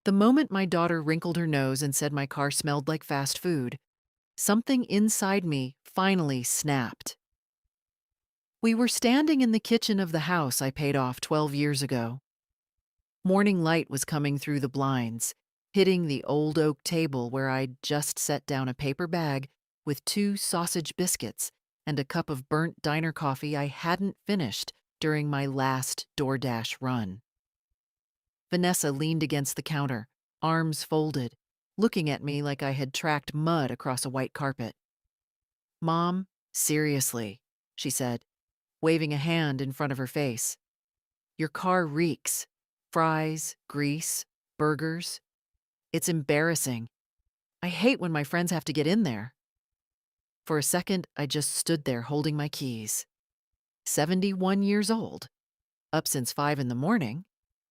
The moment my daughter wrinkled her nose and said my car smelled like fast food, something inside me finally snapped. We were standing in the kitchen of the house I paid off 12 years ago. Morning light was coming through the blinds, hitting the old oak table where I'd just set down a paper bag with 2 sausage biscuits and a cup of burnt diner coffee I hadn't finished during my last DoorDash run. Vanessa leaned against the counter, arms folded, looking at me like I had tracked mud across a white carpet. "Mom, seriously," she said, waving a hand in front of her face. "Your car reeks. Fries, grease, burgers. It's embarrassing. I hate when my friends have to get in there." For a second, I just stood there holding my keys. 71 years old, up since 5 in the morning,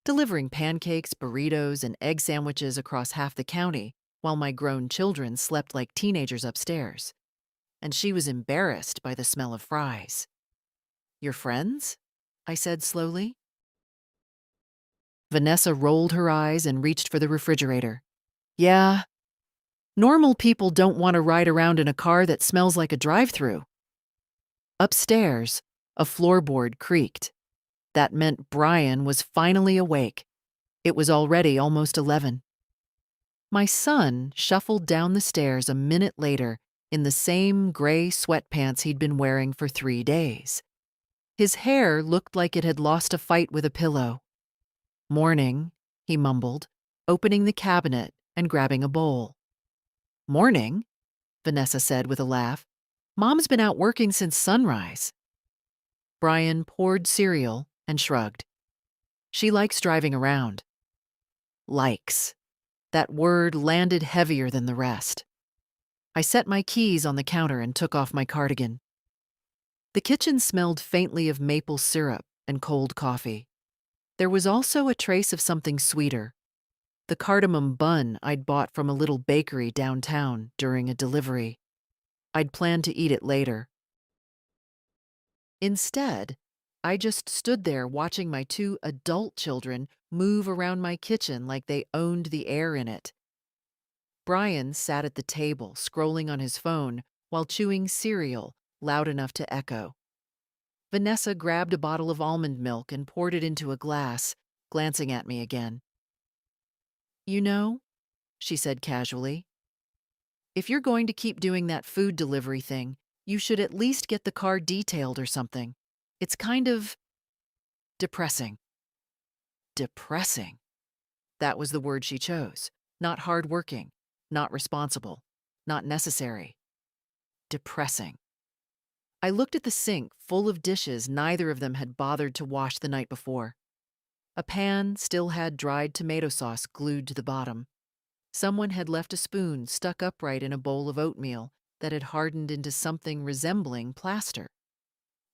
delivering pancakes, burritos, and egg sandwiches across half the county while my grown children slept like teenagers upstairs. And she was embarrassed by the smell of fries. "Your friends?" I said slowly. Vanessa rolled her eyes and reached for the refrigerator. "Yeah, normal people don't want to ride around in a car that smells like a drive-thru." Upstairs, a floorboard creaked. That meant Brian was finally awake. It was already almost 11. My son shuffled down the stairs a minute later in the same gray sweatpants he'd been wearing for 3 days. His hair looked like it had lost a fight with a pillow. "Morning," he mumbled, opening the cabinet and grabbing a bowl. "Morning," Vanessa said with a laugh. "Mom's been out working since sunrise." Brian poured cereal and shrugged. "She likes driving around." Likes. That word landed heavier than the rest. I set my keys on the counter and took off my cardigan. The kitchen smelled faintly of maple syrup and cold coffee. There was also a trace of something sweeter, the cardamom bun I'd bought from a little bakery downtown during a delivery. I'd planned to eat it later. Instead, I just stood there watching my 2 adult children move around my kitchen like they owned the air in it. Brian sat at the table, scrolling on his phone while chewing cereal loud enough to echo. Vanessa grabbed a bottle of almond milk and poured it into a glass, glancing at me again. "You know," she said casually, "if you're going to keep doing that food delivery thing, you should at least get the car detailed or something. It's kind of depressing." Depressing. That was the word she chose. Not hardworking, not responsible, not necessary. Depressing. I looked at the sink full of dishes neither of them had bothered to wash the night before. A pan still had dried tomato sauce glued to the bottom. Someone had left a spoon stuck upright in a bowl of oatmeal that had hardened into something resembling plaster.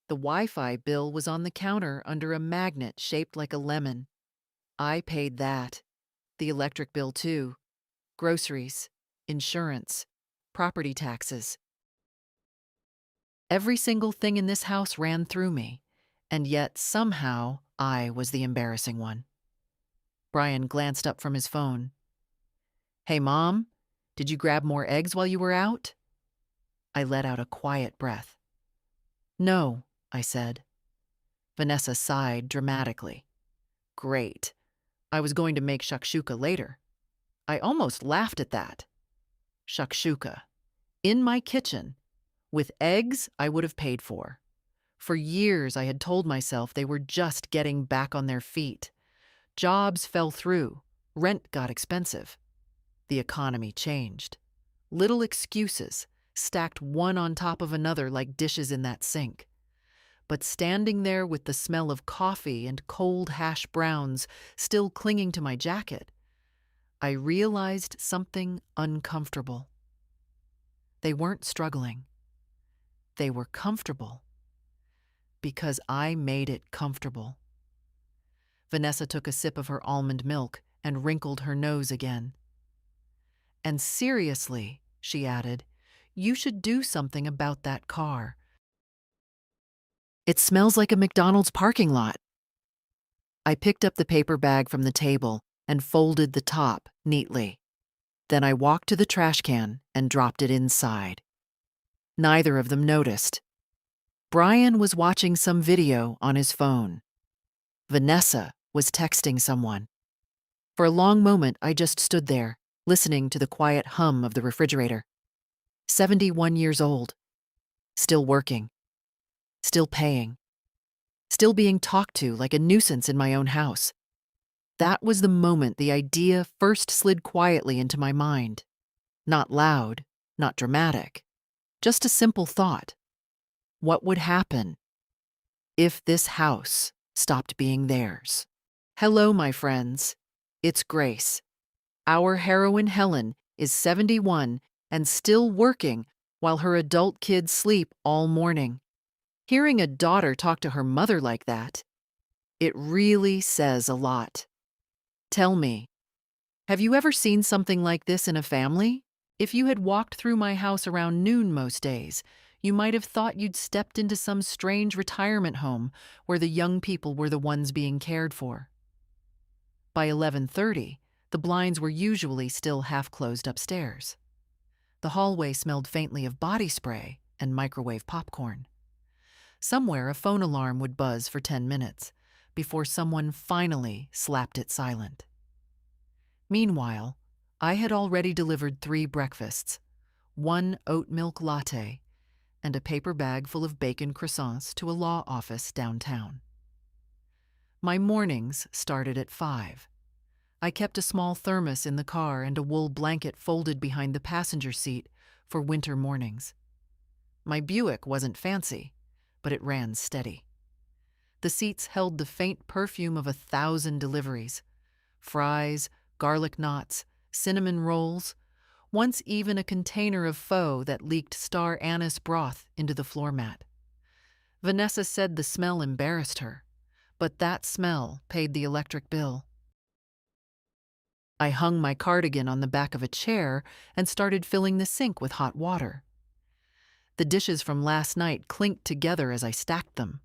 The Wi-Fi bill was on the counter under a magnet shaped like a lemon. I paid that. The electric bill too. Groceries, insurance, property taxes. Every single thing in this house ran through me, and yet somehow I was the embarrassing one. Brian glanced up from his phone. "Hey, Mom, did you grab more eggs while you were out?" I let out a quiet breath. "No," I said. Vanessa sighed dramatically. "Great. I was going to make shakshuka later." I almost laughed at that. Shakshuka. In my kitchen. With eggs I would have paid for. For years I had told myself they were just getting back on their feet. Jobs fell through. Rent got expensive. The economy changed. Little excuses, stacked one on top of another like dishes in that sink. But standing there with the smell of coffee and cold hash browns still clinging to my jacket, I realized something uncomfortable. They weren't struggling. They were comfortable. Because I made it comfortable. Vanessa took a sip of her almond milk and wrinkled her nose again. "And seriously," she added, "you should do something about that car. It smells like a McDonald's parking lot." I picked up the paper bag from the table and folded the top neatly. Then I walked to the trash can and dropped it inside. Neither of them noticed. Brian was watching some video on his phone. Vanessa was texting someone. For a long moment, I just stood there, listening to the quiet hum of the refrigerator. 71 years old. Still working. Still paying. Still being talked to like a nuisance in my own house. That was the moment the idea first slid quietly into my mind. Not loud, not dramatic. Just a simple thought. What would happen if this house stopped being theirs? Hello, my friends. It's Grace. Our heroine Helen is 71 and still working while her adult kids sleep all morning. Hearing a daughter talk to her mother like that, it really says a lot. Tell me, have you ever seen something like this in a family? If you had walked through my house around noon most days, you might have thought you'd stepped into some strange retirement home where the young people were the ones being cared for. By 11:30, the blinds were usually still half-closed upstairs. The hallway smelled faintly of body spray and microwave popcorn. Somewhere a phone alarm would buzz for 10 minutes before someone finally slapped it silent. Meanwhile, I had already delivered 3 breakfasts, 1 oat milk latte, and a paper bag full of bacon croissants to a law office downtown. My mornings started at 5. I kept a small thermos in the car and a wool blanket folded behind the passenger seat for winter mornings. My Buick wasn't fancy, but it ran steady. The seats held the faint perfume of 1,000 deliveries. Fries, garlic knots, cinnamon rolls, once even a container of pho that leaked star anise broth into the floor mat. Vanessa said the smell embarrassed her, but that smell paid the electric bill. I hung my cardigan on the back of a chair and started filling the sink with hot water. The dishes from last night clinked together as I stacked them.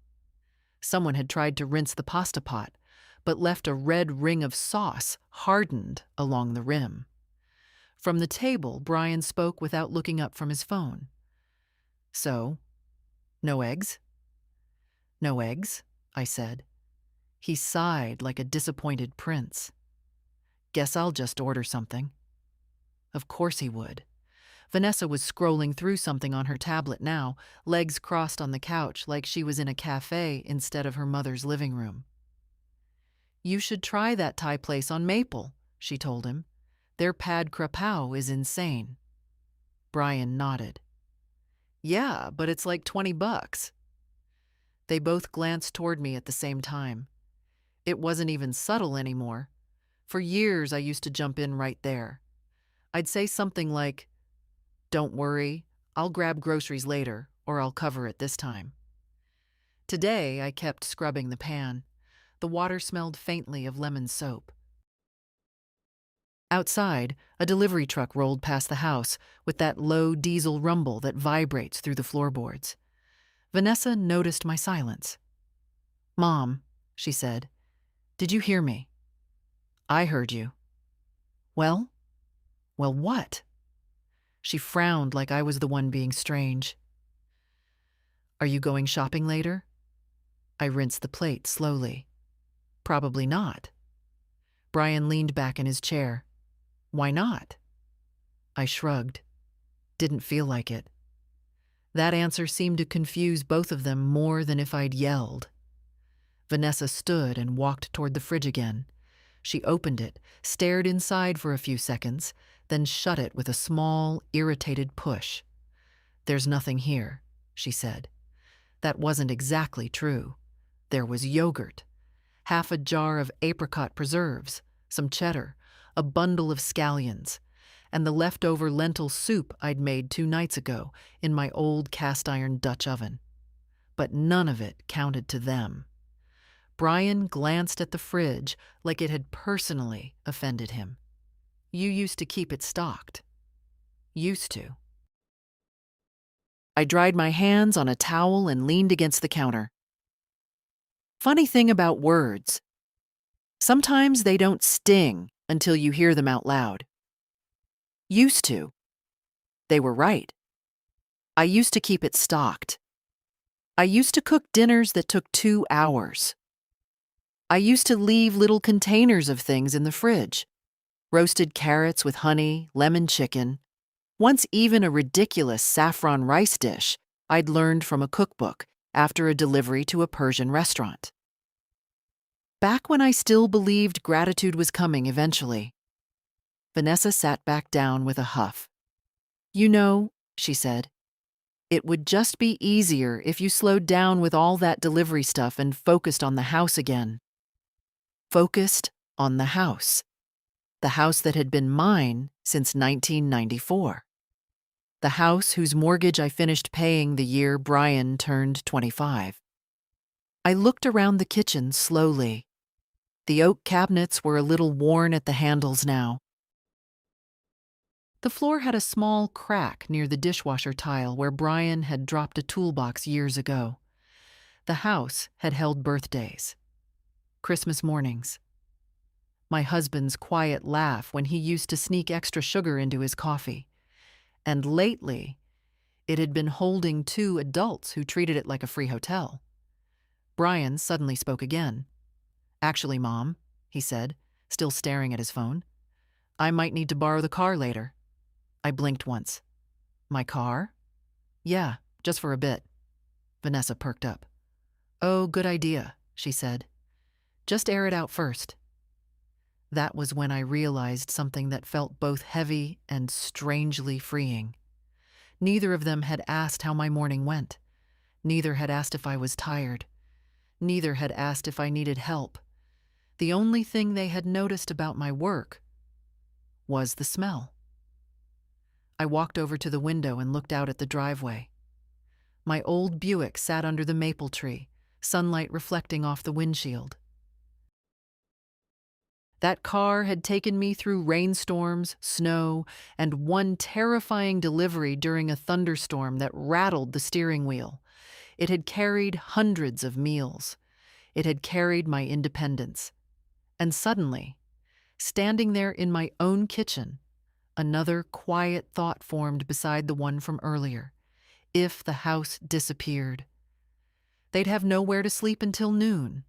Someone had tried to rinse the pasta pot, but left a red ring of sauce hardened along the rim. From the table, Brian spoke without looking up from his phone. So, no eggs? No eggs, I said. He sighed like a disappointed prince. Guess I'll just order something. Of course he would. Vanessa was scrolling through something on her tablet now, legs crossed on the couch like she was in a cafe instead of her mother's living room. You should try that Thai place on Maple, she told him. Their pad krapao is insane. Brian nodded. Yeah, but it's like $20. They both glanced toward me at the same time. It wasn't even subtle anymore. For years, I used to jump in right there. I'd say something like, "Don't worry, I'll grab groceries later, or I'll cover it this time." Today, I kept scrubbing the pan. The water smelled faintly of lemon soap. Outside, a delivery truck rolled past the house with that low diesel rumble that vibrates through the floorboards. Vanessa noticed my silence. "Mom," she said, "did you hear me?" "I heard you." Well? Well, what? She frowned like I was the one being strange. "Are you going shopping later?" I rinsed the plate slowly. "Probably not." Brian leaned back in his chair. "Why not?" I shrugged. Didn't feel like it. That answer seemed to confuse both of them more than if I'd yelled. Vanessa stood and walked toward the fridge again. She opened it, stared inside for a few seconds, then shut it with a small, irritated push. "There's nothing here," she said. That wasn't exactly true. There was yogurt, half a jar of apricot preserves, some cheddar, a bundle of scallions, and the leftover lentil soup I'd made 2 nights ago in my old cast-iron Dutch oven. But none of it counted to them. Brian glanced at the fridge like it had personally offended him. "You used to keep it stocked." "Used to." I dried my hands on a towel and leaned against the counter. Funny thing about words. Sometimes they don't sting until you hear them out loud. Used to. They were right. I used to keep it stocked. I used to cook dinners that took 2 hours. I used to leave little containers of things in the fridge. Roasted carrots with honey, lemon chicken, once even a ridiculous saffron rice dish I'd learned from a cookbook after a delivery to a Persian restaurant. Back when I still believed gratitude was coming eventually. Vanessa sat back down with a huff. You know, she said, it would just be easier if you slowed down with all that delivery stuff and focused on the house again. Focused on the house. The house that had been mine since 1994. The house whose mortgage I finished paying the year Brian turned 25. I looked around the kitchen slowly. The oak cabinets were a little worn at the handles now. The floor had a small crack near the dishwasher tile where Brian had dropped a toolbox years ago. The house had held birthdays, Christmas mornings, my husband's quiet laugh when he used to sneak extra sugar into his coffee. And lately, it had been holding 2 adults who treated it like a free hotel. Brian suddenly spoke again. Actually, Mom, he said, still staring at his phone, I might need to borrow the car later. I blinked once. My car? Yeah, just for a bit. Vanessa perked up. Oh, good idea, she said. Just air it out first. That was when I realized something that felt both heavy and strangely freeing. Neither of them had asked how my morning went. Neither had asked if I was tired. Neither had asked if I needed help. The only thing they had noticed about my work was the smell. I walked over to the window and looked out at the driveway. My old Buick sat under the maple tree, sunlight reflecting off the windshield. That car had taken me through rainstorms, snow, and one terrifying delivery during a thunderstorm that rattled the steering wheel. It had carried hundreds of meals. It had carried my independence. And suddenly, standing there in my own kitchen, another quiet thought formed beside the one from earlier. If the house disappeared, they'd have nowhere to sleep until noon.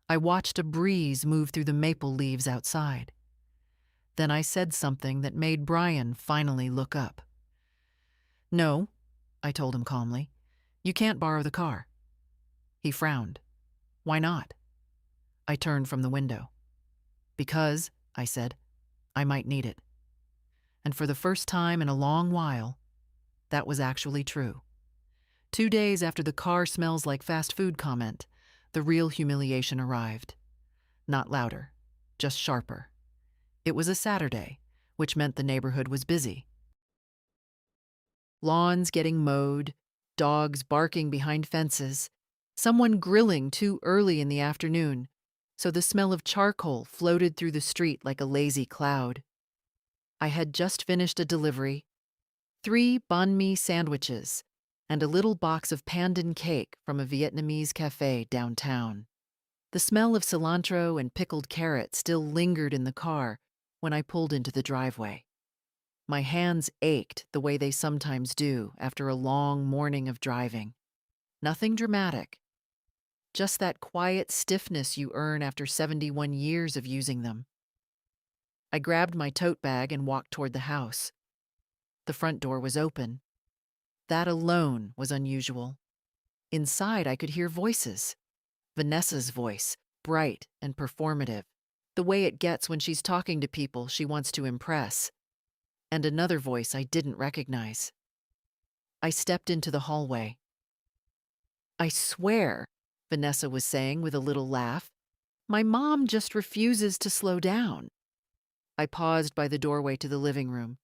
I watched a breeze move through the maple leaves outside. Then I said something that made Brian finally look up. No, I told him calmly. You can't borrow the car. He frowned. Why not? I turned from the window. Because, I said, I might need it. And for the first time in a long while, that was actually true. 2 days after the car smells like fast food comment, the real humiliation arrived. Not louder, just sharper. It was a Saturday, which meant the neighborhood was busy. Lawns getting mowed, dogs barking behind fences, someone grilling too early in the afternoon, so the smell of charcoal floated through the street like a lazy cloud. I had just finished a delivery, 3 banh mi sandwiches, and a little box of pandan cake from a Vietnamese cafe downtown. The smell of cilantro and pickled carrot still lingered in the car when I pulled into the driveway. My hands ached the way they sometimes do after a long morning of driving. Nothing dramatic, just that quiet stiffness you earn after 71 years of using them. I grabbed my tote bag and walked toward the house. The front door was open. That alone was unusual. Inside, I could hear voices. Vanessa's voice, bright and performative, the way it gets when she's talking to people she wants to impress. And another voice I didn't recognize. I stepped into the hallway. I swear, Vanessa was saying with a little laugh, my mom just refuses to slow down. I paused by the doorway to the living room.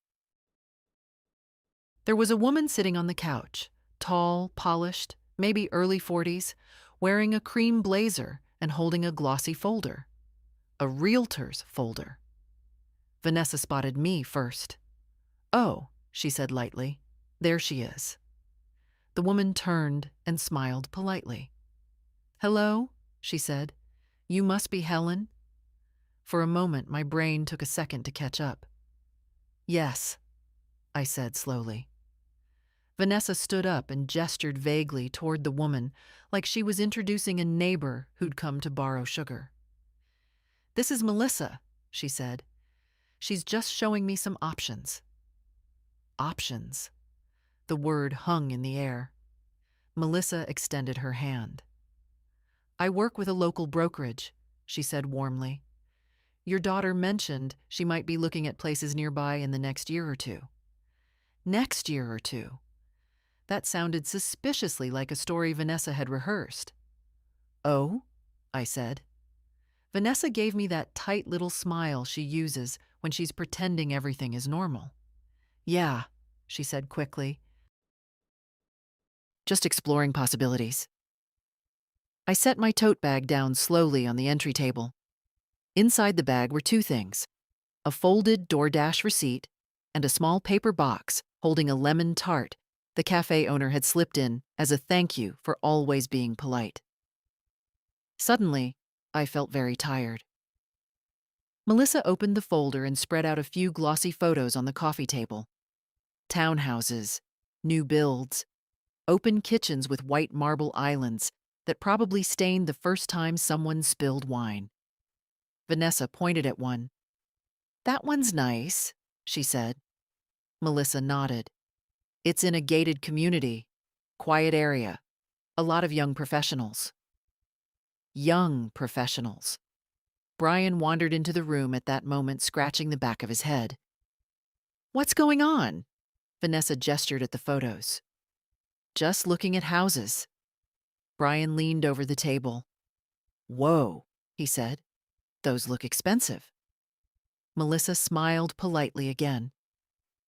There was a woman sitting on the couch, tall, polished, maybe early 40s, wearing a cream blazer and holding a glossy folder. A realtor's folder. Vanessa spotted me first. Oh, she said lightly. There she is. The woman turned and smiled politely. Hello, she said. You must be Helen. For a moment, my brain took a second to catch up. Yes, I said slowly. Vanessa stood up and gestured vaguely toward the woman, like she was introducing a neighbor who'd come to borrow sugar. This is Melissa, she said. She's just showing me some options. Options. The word hung in the air. Melissa extended her hand. I work with a local brokerage, she said warmly. Your daughter mentioned she might be looking at places nearby in the next year or two. Next year or two. That sounded suspiciously like a story Vanessa had rehearsed. Oh? I said. Vanessa gave me that tight little smile she uses when she's pretending everything is normal. Yeah, she said quickly. Just exploring possibilities. I set my tote bag down slowly on the entry table. Inside the bag were two things: a folded DoorDash receipt and a small paper box holding a lemon tart the cafe owner had slipped in as a thank you for always being polite. Suddenly, I felt very tired. Melissa opened the folder and spread out a few glossy photos on the coffee table. Townhouses, new builds, open kitchens with white marble islands that probably stained the first time someone spilled wine. Vanessa pointed at one. That one's nice, she said. Melissa nodded. It's in a gated community, quiet area, a lot of young professionals. Young professionals. Brian wandered into the room at that moment, scratching the back of his head. What's going on? Vanessa gestured at the photos. Just looking at houses. Brian leaned over the table. Whoa, he said. Those look expensive. Melissa smiled politely again.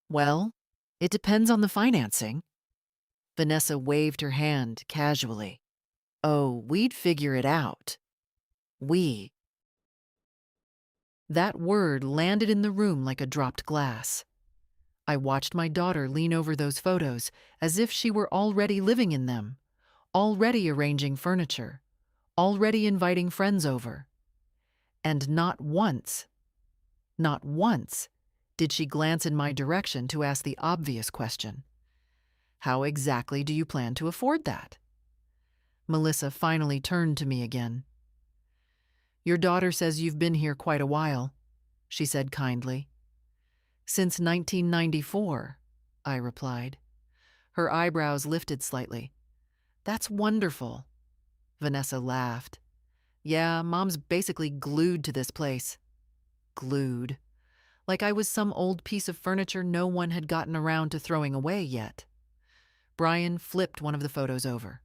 Well, it depends on the financing. Vanessa waved her hand casually. Oh, we'd figure it out. We. That word landed in the room like a dropped glass. I watched my daughter lean over those photos as if she were already living in them, already arranging furniture, already inviting friends over. And not once did she glance in my direction to ask the obvious question. How exactly do you plan to afford that? Melissa finally turned to me again. Your daughter says you've been here quite a while, she said kindly. Since 1994, I replied. Her eyebrows lifted slightly. That's wonderful. Vanessa laughed. Yeah, Mom's basically glued to this place. Glued. Like I was some old piece of furniture no one had gotten around to throwing away yet. Brian flipped one of the photos over.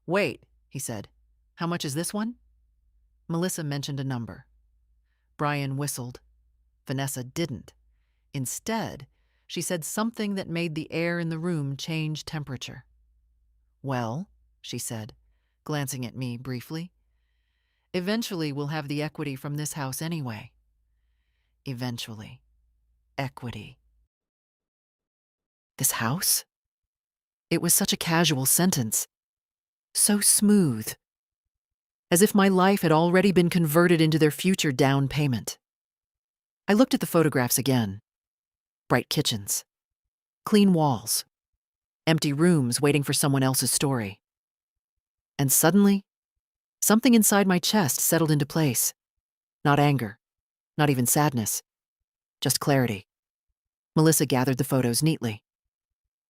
Wait, he said. How much is this one? Melissa mentioned a number. Brian whistled. Vanessa didn't. Instead, she said something that made the air in the room change temperature. Well, she said, glancing at me briefly, eventually we'll have the equity from this house anyway. Eventually. Equity. This house? It was such a casual sentence. So smooth. As if my life had already been converted into their future down payment. I looked at the photographs again. Bright kitchens. Clean walls. Empty rooms waiting for someone else's story. And suddenly, something inside my chest settled into place. Not anger. Not even sadness. Just clarity. Melissa gathered the photos neatly.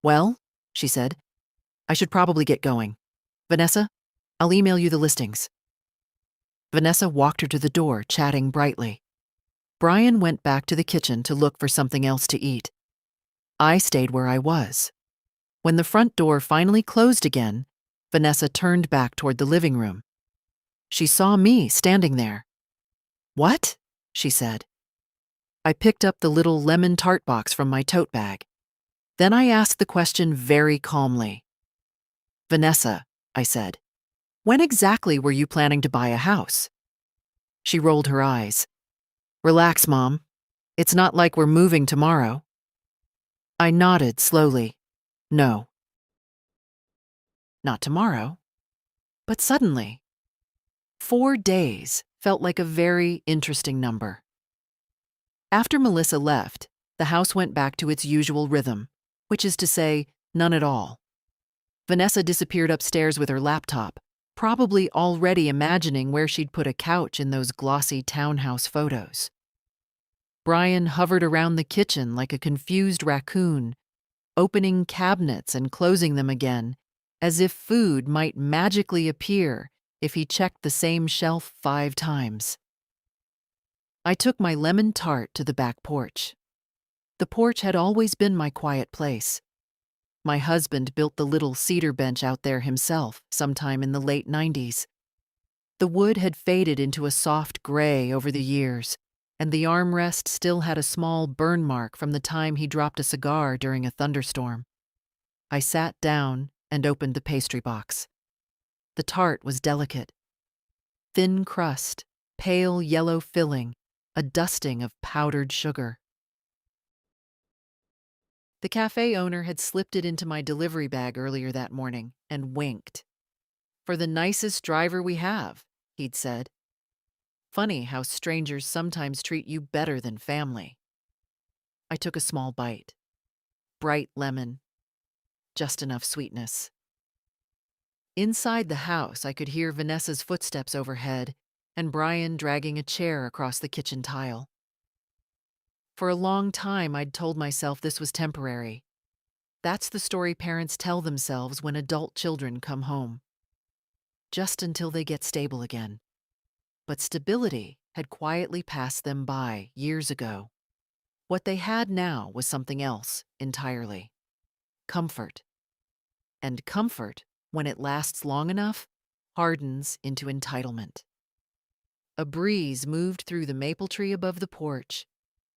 Well, she said, I should probably get going. Vanessa, I'll email you the listings. Vanessa walked her to the door, chatting brightly. Brian went back to the kitchen to look for something else to eat. I stayed where I was. When the front door finally closed again, Vanessa turned back toward the living room. She saw me standing there. What? She said. I picked up the little lemon tart box from my tote bag. Then I asked the question very calmly. Vanessa, I said, when exactly were you planning to buy a house? She rolled her eyes. Relax, Mom. It's not like we're moving tomorrow. I nodded slowly. No. Not tomorrow. But suddenly, 4 days felt like a very interesting number. After Melissa left, the house went back to its usual rhythm, which is to say, none at all. Vanessa disappeared upstairs with her laptop, probably already imagining where she'd put a couch in those glossy townhouse photos. Brian hovered around the kitchen like a confused raccoon, opening cabinets and closing them again, as if food might magically appear if he checked the same shelf 5 times. I took my lemon tart to the back porch. The porch had always been my quiet place. My husband built the little cedar bench out there himself sometime in the late 90s. The wood had faded into a soft gray over the years, and the armrest still had a small burn mark from the time he dropped a cigar during a thunderstorm. I sat down and opened the pastry box. The tart was delicate. Thin crust, pale yellow filling, a dusting of powdered sugar. The cafe owner had slipped it into my delivery bag earlier that morning and winked. "For the nicest driver we have," he'd said. Funny how strangers sometimes treat you better than family. I took a small bite. Bright lemon. Just enough sweetness. Inside the house, I could hear Vanessa's footsteps overhead and Brian dragging a chair across the kitchen tile. For a long time, I'd told myself this was temporary. That's the story parents tell themselves when adult children come home. Just until they get stable again. But stability had quietly passed them by years ago. What they had now was something else entirely. Comfort. And comfort, when it lasts long enough, hardens into entitlement. A breeze moved through the maple tree above the porch.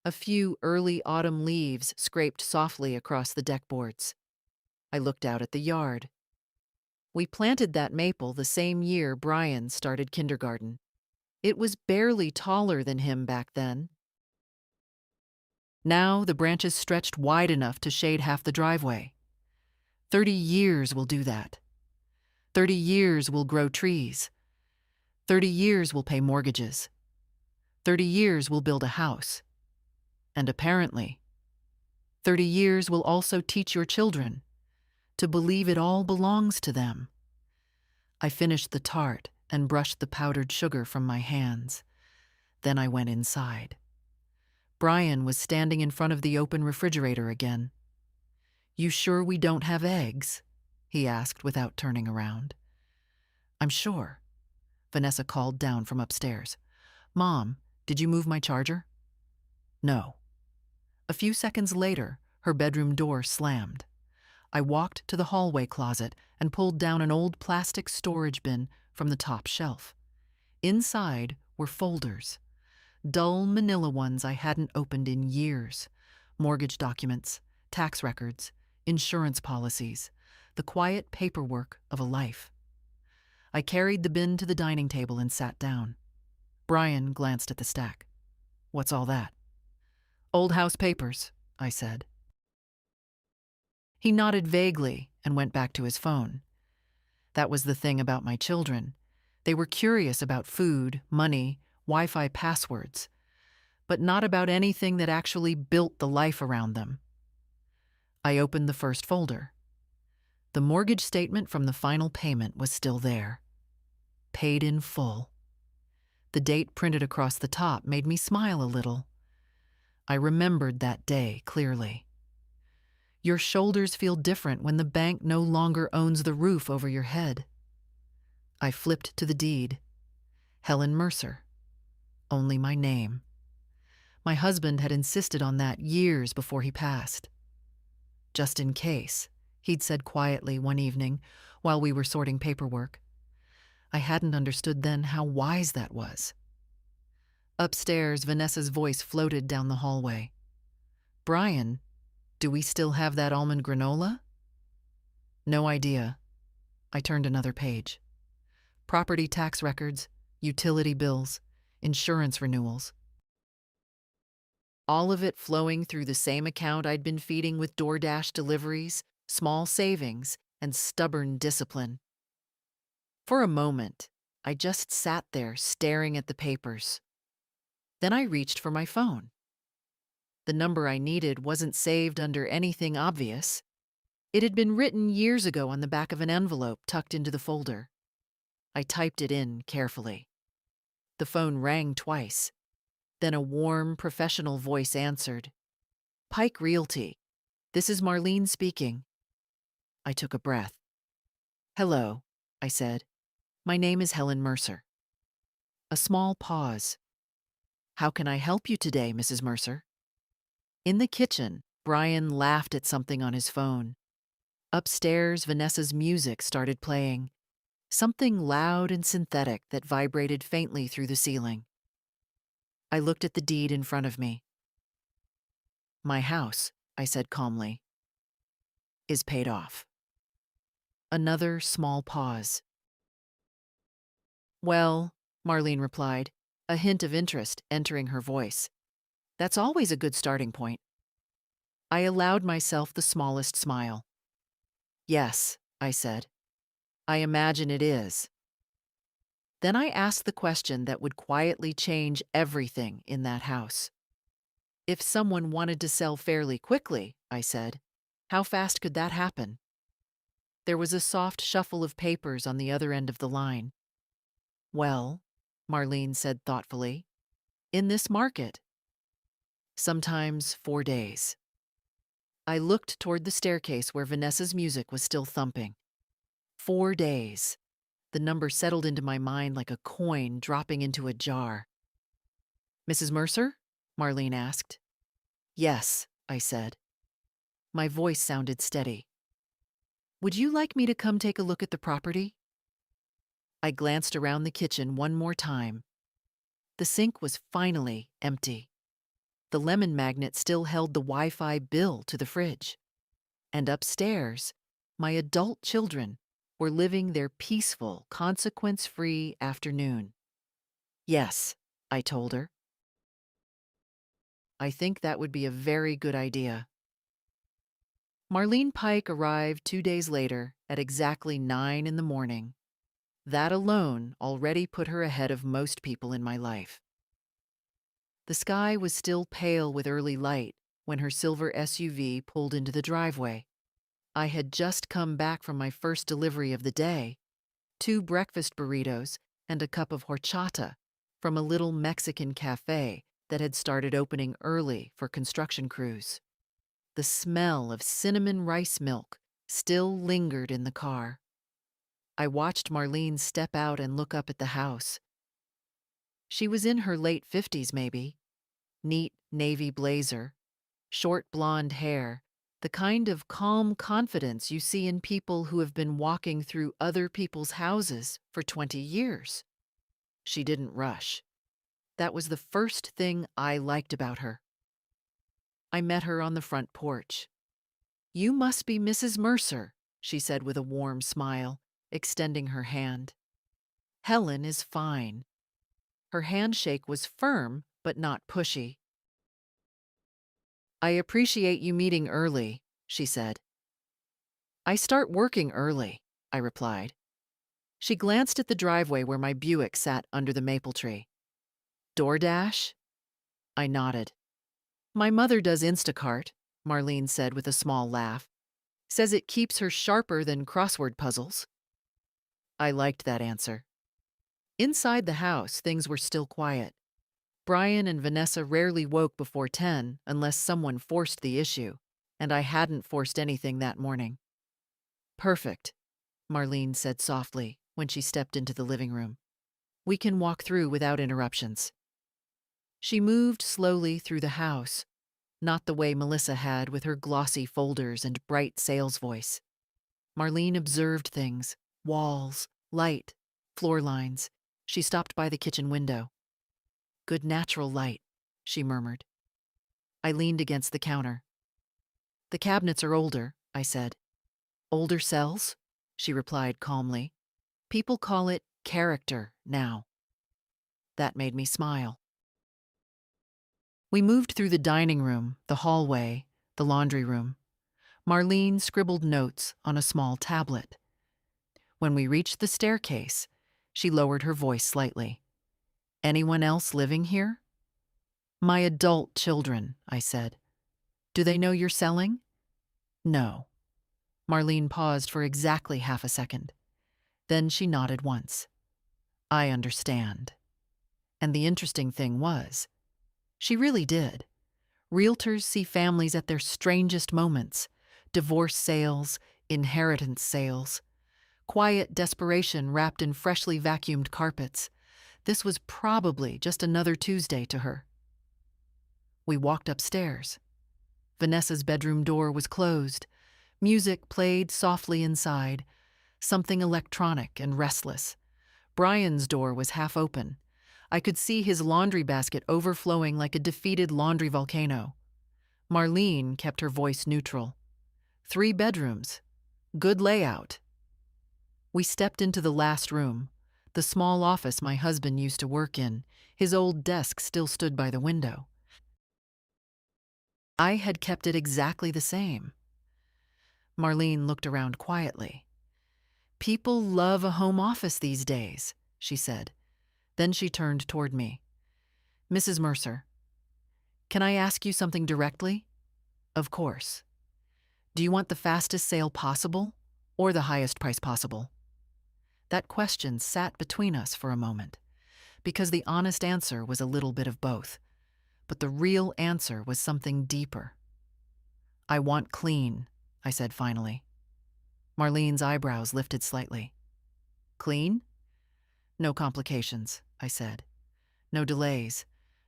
A few early autumn leaves scraped softly across the deck boards. I looked out at the yard. We planted that maple the same year Brian started kindergarten. It was barely taller than him back then. Now the branches stretched wide enough to shade half the driveway. 30 years will do that. 30 years will grow trees. 30 years will pay mortgages. 30 years will build a house. And apparently, 30 years will also teach your children to believe it all belongs to them. I finished the tart and brushed the powdered sugar from my hands. Then I went inside. Brian was standing in front of the open refrigerator again. "You sure we don't have eggs?" he asked without turning around. "I'm sure," Vanessa called down from upstairs. "Mom, did you move my charger?" "No." A few seconds later, her bedroom door slammed. I walked to the hallway closet and pulled down an old plastic storage bin from the top shelf. Inside were folders, dull manila ones I hadn't opened in years. Mortgage documents, tax records, insurance policies, the quiet paperwork of a life. I carried the bin to the dining table and sat down. Brian glanced at the stack. "What's all that?" "Old house papers," I said. He nodded vaguely and went back to his phone. That was the thing about my children. They were curious about food, money, Wi-Fi passwords, but not about anything that actually built the life around them. I opened the first folder. The mortgage statement from the final payment was still there. Paid in full. The date printed across the top made me smile a little. I remembered that day clearly. Your shoulders feel different when the bank no longer owns the roof over your head. I flipped to the deed. Helen Mercer. Only my name. My husband had insisted on that years before he passed. "Just in case," he'd said quietly one evening while we were sorting paperwork. I hadn't understood then how wise that was. Upstairs, Vanessa's voice floated down the hallway. "Brian, do we still have that almond granola?" "No idea." I turned another page. Property tax records, utility bills, insurance renewals. All of it flowing through the same account I'd been feeding with DoorDash deliveries, small savings, and stubborn discipline. For a moment, I just sat there staring at the papers. Then I reached for my phone. The number I needed wasn't saved under anything obvious. It had been written years ago on the back of an envelope tucked into the folder. I typed it in carefully. The phone rang twice. Then a warm, professional voice answered. Pike Realty. This is Marlene speaking. I took a breath. Hello, I said. My name is Helen Mercer. A small pause. How can I help you today, Mrs. Mercer? In the kitchen, Brian laughed at something on his phone. Upstairs, Vanessa's music started playing, something loud and synthetic that vibrated faintly through the ceiling. I looked at the deed in front of me. My house, I said calmly, is paid off. Another small pause. Well, Marlene replied, a hint of interest entering her voice. That's always a good starting point. I allowed myself the smallest smile. Yes, I said. I imagine it is. Then I asked the question that would quietly change everything in that house. If someone wanted to sell fairly quickly, I said, how fast could that happen? There was a soft shuffle of papers on the other end of the line. Well, Marlene said thoughtfully, in this market. Sometimes 4 days. I looked toward the staircase where Vanessa's music was still thumping. 4 days. The number settled into my mind like a coin dropping into a jar. Mrs. Mercer? Marlene asked. Yes, I said. My voice sounded steady. Would you like me to come take a look at the property? I glanced around the kitchen one more time. The sink was finally empty. The lemon magnet still held the Wi-Fi bill to the fridge. And upstairs, my adult children were living their peaceful, consequence-free afternoon. Yes, I told her. I think that would be a very good idea. Marlene Pike arrived 2 days later at exactly 9 in the morning. That alone already put her ahead of most people in my life. The sky was still pale with early light when her silver SUV pulled into the driveway. I had just come back from my first delivery of the day, 2 breakfast burritos and a cup of horchata from a little Mexican cafe that had started opening early for construction crews. The smell of cinnamon rice milk still lingered in the car. I watched Marlene step out and look up at the house. She was in her late 50s, maybe. Neat navy blazer, short blonde hair, the kind of calm confidence you see in people who have been walking through other people's houses for 20 years. She didn't rush. That was the first thing I liked about her. I met her on the front porch. You must be Mrs. Mercer, she said with a warm smile, extending her hand. Helen is fine. Her handshake was firm, but not pushy. I appreciate you meeting early, she said. I start working early, I replied. She glanced at the driveway where my Buick sat under the maple tree. DoorDash? I nodded. My mother does Instacart, Marlene said with a small laugh. Says it keeps her sharper than crossword puzzles. I liked that answer. Inside the house, things were still quiet. Brian and Vanessa rarely woke before 10 unless someone forced the issue, and I hadn't forced anything that morning. Perfect, Marlene said softly when she stepped into the living room. We can walk through without interruptions. She moved slowly through the house, not the way Melissa had with her glossy folders and bright sales voice. Marlene observed things, walls, light, floor lines. She stopped by the kitchen window. Good natural light, she murmured. I leaned against the counter. The cabinets are older, I said. Older cells? She replied calmly. People call it character now. That made me smile. We moved through the dining room, the hallway, the laundry room. Marlene scribbled notes on a small tablet. When we reached the staircase, She lowered her voice slightly. Anyone else living here? My adult children, I said. Do they know you're selling? No. Marlene paused for exactly half a second. Then she nodded once. I understand. And the interesting thing was, she really did. Realtors see families at their strangest moments: divorce sales, inheritance sales, quiet desperation wrapped in freshly vacuumed carpets. This was probably just another Tuesday to her. We walked upstairs. Vanessa's bedroom door was closed. Music played softly inside, something electronic and restless. Brian's door was half open. I could see his laundry basket overflowing like a defeated laundry volcano. Marlene kept her voice neutral. 3 bedrooms. Good layout. We stepped into the last room, the small office my husband used to work in. His old desk still stood by the window. I had kept it exactly the same. Marlene looked around quietly. People love a home office these days, she said. Then she turned toward me. Mrs. Mercer, can I ask you something directly? Of course. Do you want the fastest sale possible or the highest price possible? That question sat between us for a moment, because the honest answer was a little bit of both. But the real answer was something deeper. I want clean, I said finally. Marlene's eyebrows lifted slightly. Clean? No complications, I said. No delays.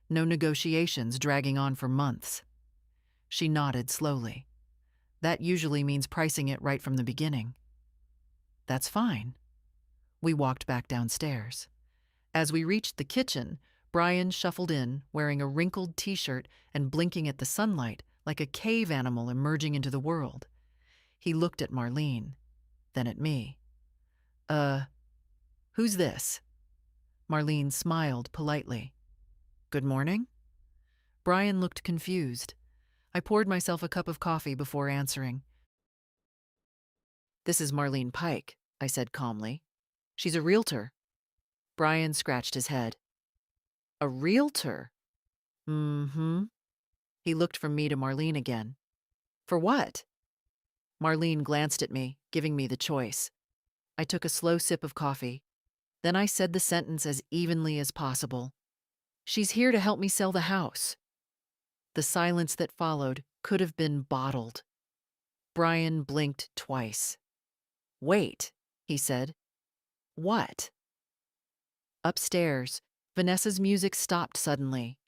No negotiations dragging on for months. She nodded slowly. That usually means pricing it right from the beginning. That's fine. We walked back downstairs. As we reached the kitchen, Brian shuffled in, wearing a wrinkled t-shirt and blinking at the sunlight like a cave animal emerging into the world. He looked at Marlene, then at me. Who's this? Marlene smiled politely. Good morning? Brian looked confused. I poured myself a cup of coffee before answering. This is Marlene Pike, I said calmly. She's a realtor. Brian scratched his head. A realtor? Mm-hmm. He looked from me to Marlene again. For what? Marlene glanced at me, giving me the choice. I took a slow sip of coffee. Then I said the sentence as evenly as possible. She's here to help me sell the house. The silence that followed could have been bottled. Brian blinked twice. Wait, he said. What? Upstairs, Vanessa's music stopped suddenly,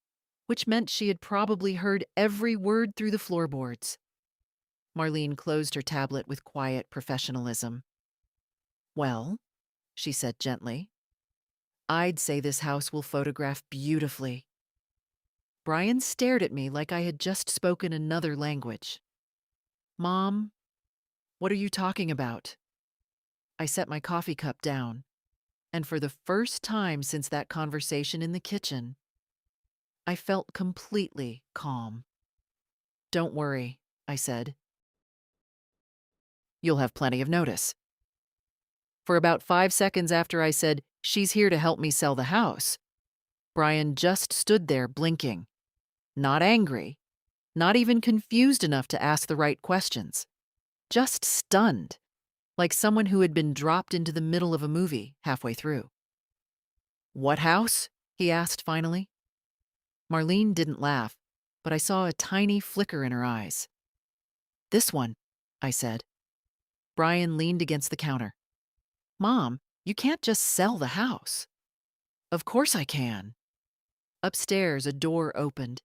which meant she had probably heard every word through the floorboards. Marlene closed her tablet with quiet professionalism. Well, she said gently, I'd say this house will photograph beautifully. Brian stared at me like I had just spoken another language. Mom, what are you talking about? I set my coffee cup down, and for the first time since that conversation in the kitchen, I felt completely calm. Don't worry, I said. You'll have plenty of notice. For about 5 seconds after I said, she's here to help me sell the house, Brian just stood there blinking. Not angry, not even confused enough to ask the right questions. Just stunned, like someone who had been dropped into the middle of a movie halfway through. What house? He asked finally. Marlene didn't laugh, but I saw a tiny flicker in her eyes. This one, I said. Brian leaned against the counter. Mom, you can't just sell the house. Of course I can. Upstairs, a door opened.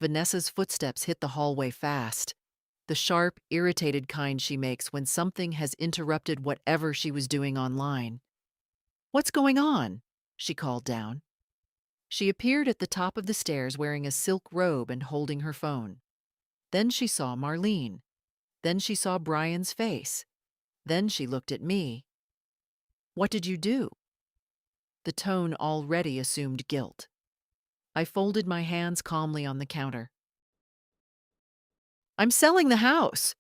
Vanessa's footsteps hit the hallway fast, the sharp, irritated kind she makes when something has interrupted whatever she was doing online. What's going on? She called down. She appeared at the top of the stairs wearing a silk robe and holding her phone. Then she saw Marlene. Then she saw Brian's face. Then she looked at me. What did you do? The tone already assumed guilt. I folded my hands calmly on the counter. I'm selling the house.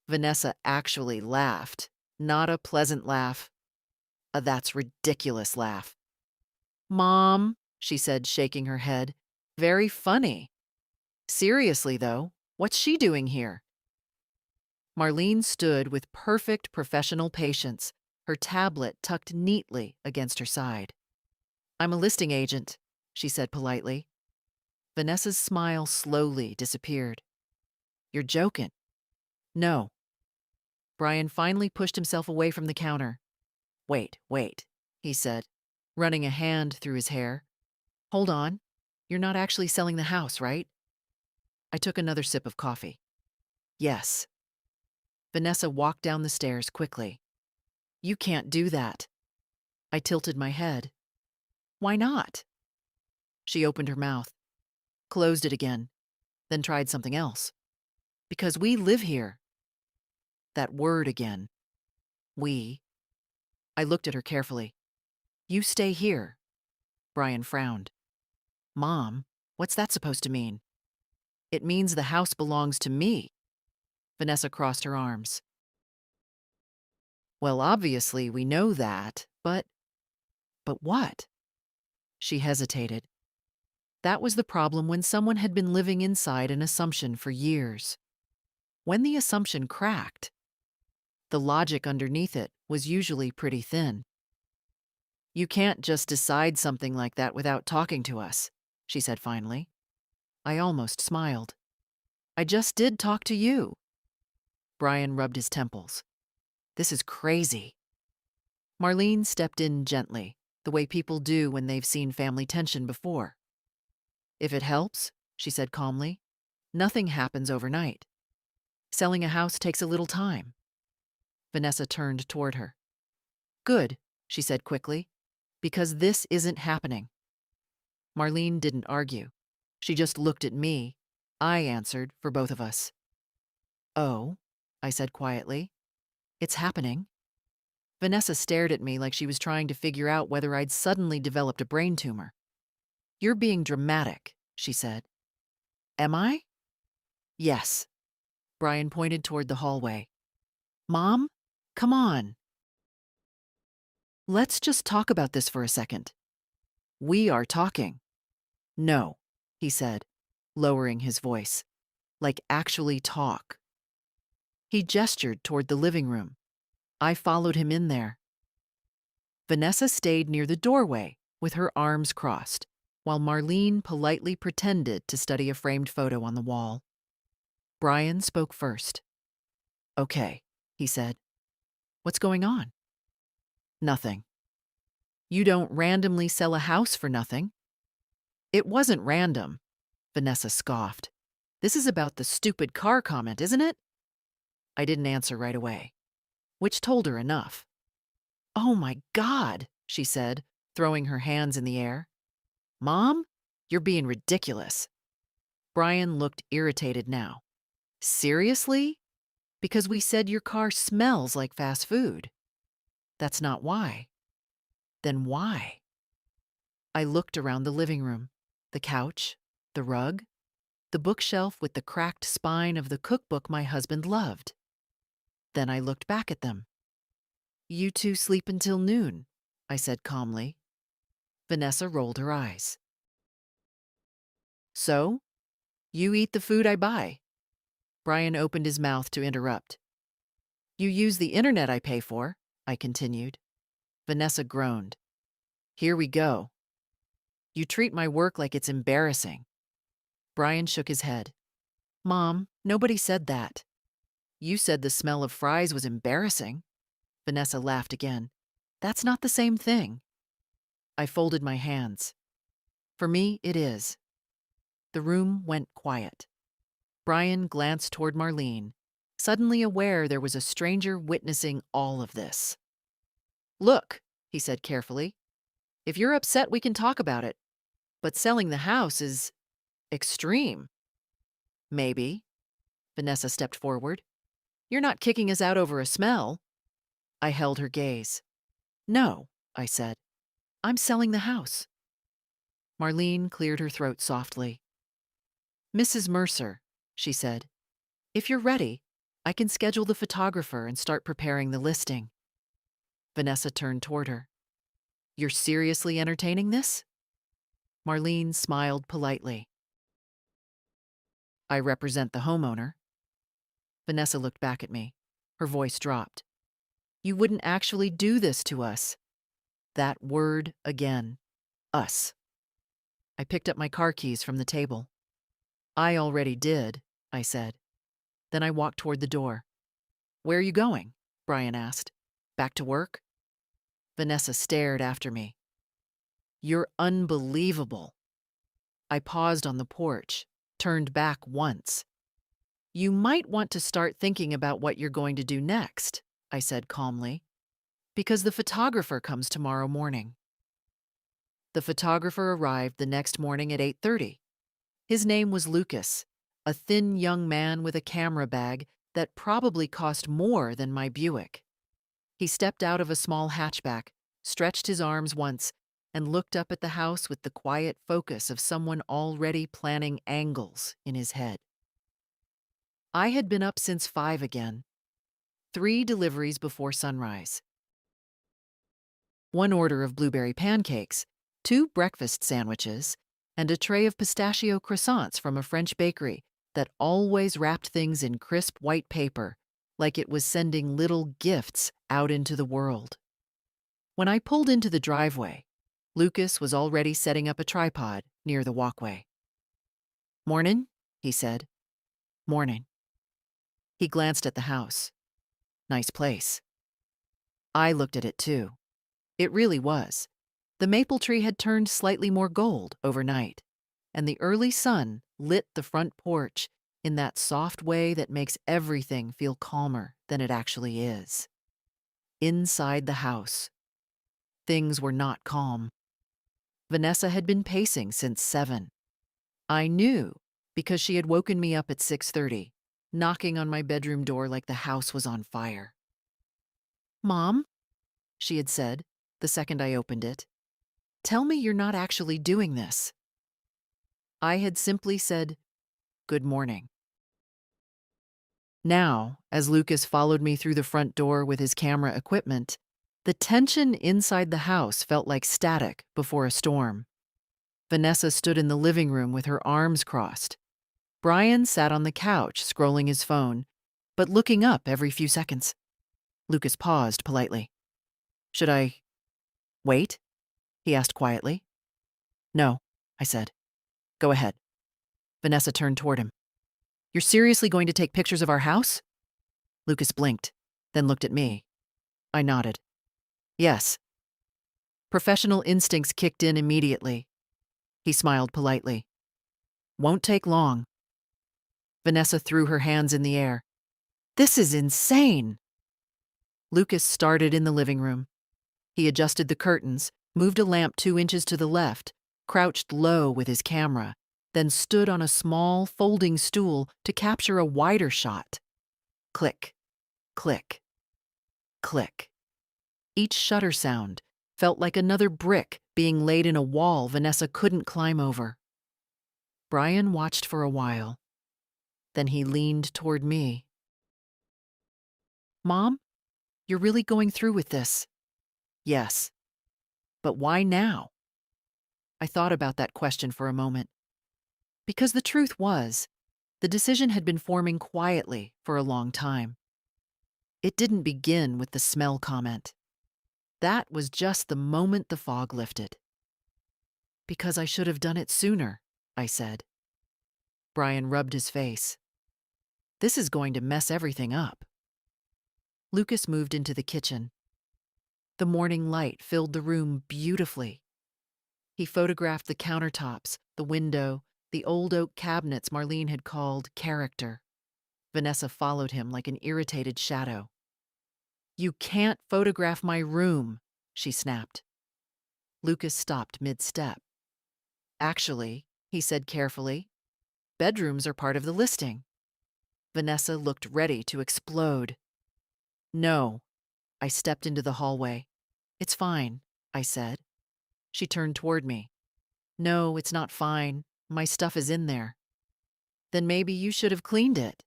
Vanessa actually laughed, not a pleasant laugh. That's ridiculous laugh. Mom, she said, shaking her head. Very funny. Seriously, though, what's she doing here? Marlene stood with perfect professional patience, her tablet tucked neatly against her side. I'm a listing agent, she said politely. Vanessa's smile slowly disappeared. You're joking. No. Brian finally pushed himself away from the counter. Wait, he said, running a hand through his hair. Hold on. You're not actually selling the house, right? I took another sip of coffee. Yes. Vanessa walked down the stairs quickly. You can't do that. I tilted my head. Why not? She opened her mouth, closed it again, then tried something else. Because we live here. That word again. We. I looked at her carefully. You stay here. Brian frowned. Mom, what's that supposed to mean? It means the house belongs to me. Vanessa crossed her arms. Well, obviously we know that, but what? She hesitated. That was the problem when someone had been living inside an assumption for years. When the assumption cracked, the logic underneath it was usually pretty thin. You can't just decide something like that without talking to us, she said finally. I almost smiled. I just did talk to you. Brian rubbed his temples. This is crazy. Marlene stepped in gently, the way people do when they've seen family tension before. If it helps, she said calmly, nothing happens overnight. Selling a house takes a little time. Vanessa turned toward her. Good, she said quickly, because this isn't happening. Marlene didn't argue. She just looked at me. I answered for both of us. Oh, I said quietly. It's happening. Vanessa stared at me like she was trying to figure out whether I'd suddenly developed a brain tumor. You're being dramatic, she said. Am I? Yes. Brian pointed toward the hallway. Mom, come on. Let's just talk about this for a second. We are talking. No, he said, lowering his voice. Like actually talk. He gestured toward the living room. I followed him in there. Vanessa stayed near the doorway with her arms crossed, while Marlene politely pretended to study a framed photo on the wall. Brian spoke first. Okay, he said. What's going on? Nothing. You don't randomly sell a house for nothing. It wasn't random, Vanessa scoffed. This is about the stupid car comment, isn't it? I didn't answer right away, which told her enough. Oh my God, she said, throwing her hands in the air. Mom, you're being ridiculous. Brian looked irritated now. Seriously? Because we said your car smells like fast food. That's not why. Then why? I looked around the living room, the couch, the rug, the bookshelf with the cracked spine of the cookbook my husband loved. Then I looked back at them. You two sleep until noon, I said calmly. Vanessa rolled her eyes. So? You eat the food I buy. Brian opened his mouth to interrupt. You use the internet I pay for, I continued. Vanessa groaned. Here we go. You treat my work like it's embarrassing. Brian shook his head. Mom, nobody said that. You said the smell of fries was embarrassing. Vanessa laughed again. That's not the same thing. I folded my hands. For me, it is. The room went quiet. Brian glanced toward Marlene, suddenly aware there was a stranger witnessing all of this. Look, he said carefully. If you're upset, we can talk about it. But selling the house is extreme. Maybe. Vanessa stepped forward. You're not kicking us out over a smell. I held her gaze. No, I said. I'm selling the house. Marlene cleared her throat softly. Mrs. Mercer, she said, if you're ready, I can schedule the photographer and start preparing the listing. Vanessa turned toward her. You're seriously entertaining this? Marlene smiled politely. I represent the homeowner. Vanessa looked back at me. Her voice dropped. You wouldn't actually do this to us. That word again. Us. I picked up my car keys from the table. I already did, I said. Then I walked toward the door. Where are you going? Brian asked. Back to work? Vanessa stared after me. You're unbelievable. I paused on the porch, turned back once. You might want to start thinking about what you're going to do next, I said calmly, because the photographer comes tomorrow morning. The photographer arrived the next morning at 8:30. His name was Lucas, a thin young man with a camera bag that probably cost more than my Buick. He stepped out of a small hatchback, stretched his arms once, and looked up at the house with the quiet focus of someone already planning angles in his head. I had been up since 5 again. 3 deliveries before sunrise. 1 order of blueberry pancakes, 2 breakfast sandwiches, and a tray of pistachio croissants from a French bakery that always wrapped things in crisp white paper, like it was sending little gifts out into the world. When I pulled into the driveway, Lucas was already setting up a tripod near the walkway. Mornin', he said. Morning. He glanced at the house. Nice place. I looked at it too. It really was. The maple tree had turned slightly more gold overnight, and the early sun lit the front porch in that soft way that makes everything feel calmer than it actually is. Inside the house, things were not calm. Vanessa had been pacing since 7. I knew because she had woken me up at 6:30, knocking on my bedroom door like the house was on fire. Mom, she had said the second I opened it, tell me you're not actually doing this. I had simply said, good morning. Now, as Lucas followed me through the front door with his camera equipment, the tension inside the house felt like static before a storm. Vanessa stood in the living room with her arms crossed. Brian sat on the couch scrolling his phone, but looking up every few seconds. Lucas paused politely. Should I wait? He asked quietly. No, I said. Go ahead. Vanessa turned toward him. You're seriously going to take pictures of our house? Lucas blinked, then looked at me. I nodded. Yes. Professional instincts kicked in immediately. He smiled politely. Won't take long. Vanessa threw her hands in the air. This is insane. Lucas started in the living room. He adjusted the curtains, moved a lamp 2 inches to the left, crouched low with his camera, then stood on a small folding stool to capture a wider shot. Click, click, click. Each shutter sound felt like another brick being laid in a wall Vanessa couldn't climb over. Brian watched for a while. Then he leaned toward me. Mom, you're really going through with this? Yes. But why now? I thought about that question for a moment. Because the truth was, the decision had been forming quietly for a long time. It didn't begin with the smell comment. That was just the moment the fog lifted. Because I should have done it sooner, I said. Brian rubbed his face. This is going to mess everything up. Lucas moved into the kitchen. The morning light filled the room beautifully. He photographed the countertops, the window, the old oak cabinets Marlene had called character. Vanessa followed him like an irritated shadow. You can't photograph my room, she snapped. Lucas stopped mid-step. Actually, he said carefully, bedrooms are part of the listing. Vanessa looked ready to explode. No. I stepped into the hallway. It's fine, I said. She turned toward me. No, it's not fine. My stuff is in there. Then maybe you should have cleaned it.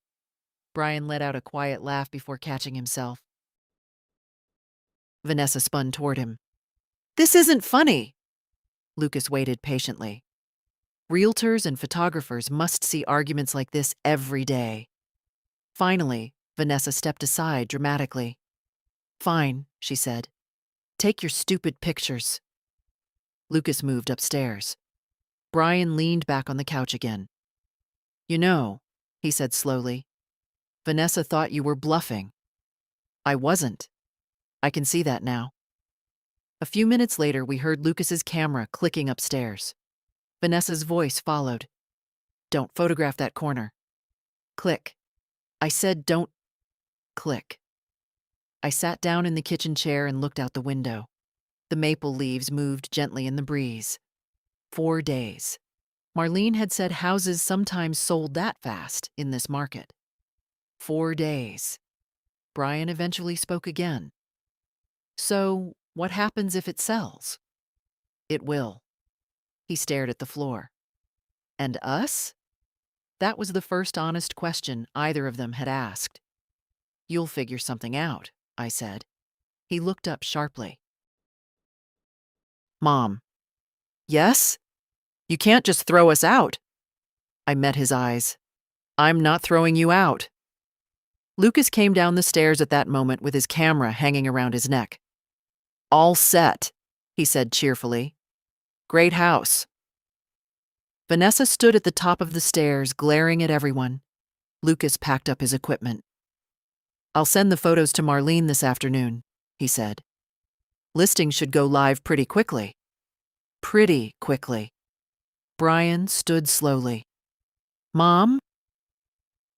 Brian let out a quiet laugh before catching himself. Vanessa spun toward him. This isn't funny. Lucas waited patiently. Realtors and photographers must see arguments like this every day. Finally, Vanessa stepped aside dramatically. Fine, she said. Take your stupid pictures. Lucas moved upstairs. Brian leaned back on the couch again. You know, he said slowly, Vanessa thought you were bluffing. I wasn't. I can see that now. A few minutes later, we heard Lucas's camera clicking upstairs. Vanessa's voice followed. Don't photograph that corner. Click. I said don't. Click. I sat down in the kitchen chair and looked out the window. The maple leaves moved gently in the breeze. 4 days. Marlene had said houses sometimes sold that fast in this market. 4 days. Brian eventually spoke again. So, what happens if it sells? It will. He stared at the floor. And us? That was the first honest question either of them had asked. You'll figure something out, I said. He looked up sharply. Mom. Yes? You can't just throw us out. I met his eyes. I'm not throwing you out. Lucas came down the stairs at that moment with his camera hanging around his neck. All set, he said cheerfully. Great house. Vanessa stood at the top of the stairs, glaring at everyone. Lucas packed up his equipment. I'll send the photos to Marlene this afternoon, he said. Listing should go live pretty quickly. Pretty quickly. Brian stood slowly. Mom?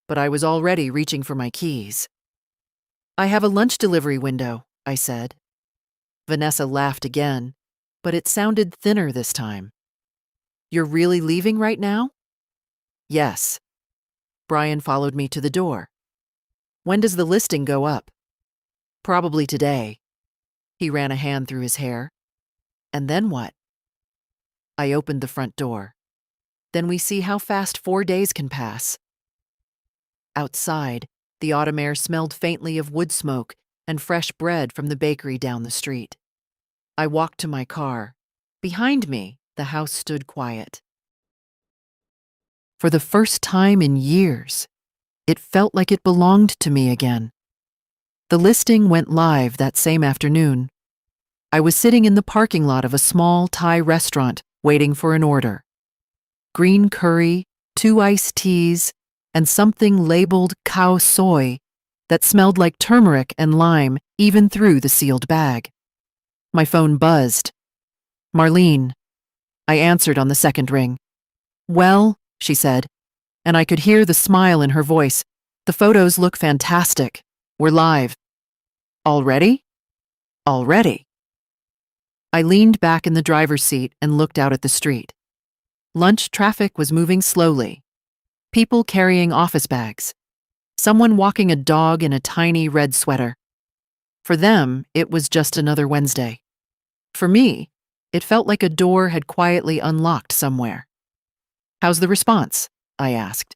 But I was already reaching for my keys. I have a lunch delivery window, I said. Vanessa laughed again, but it sounded thinner this time. You're really leaving right now? Yes. Brian followed me to the door. When does the listing go up? Probably today. He ran a hand through his hair. And then what? I opened the front door. Then we see how fast 4 days can pass. Outside, the autumn air smelled faintly of wood smoke and fresh bread from the bakery down the street. I walked to my car. Behind me, the house stood quiet. For the first time in years, it felt like it belonged to me again. The listing went live that same afternoon. I was sitting in the parking lot of a small Thai restaurant waiting for an order. Green curry, 2 iced teas, and something labeled cow soy that smelled like turmeric and lime even through the sealed bag. My phone buzzed. Marlene. I answered on the second ring. Well, she said, and I could hear the smile in her voice. The photos look fantastic. We're live. Already? Already. I leaned back in the driver's seat and looked out at the street. Lunch traffic was moving slowly. People carrying office bags. Someone walking a dog in a tiny red sweater. For them, it was just another Wednesday. For me, it felt like a door had quietly unlocked somewhere. How's the response? I asked.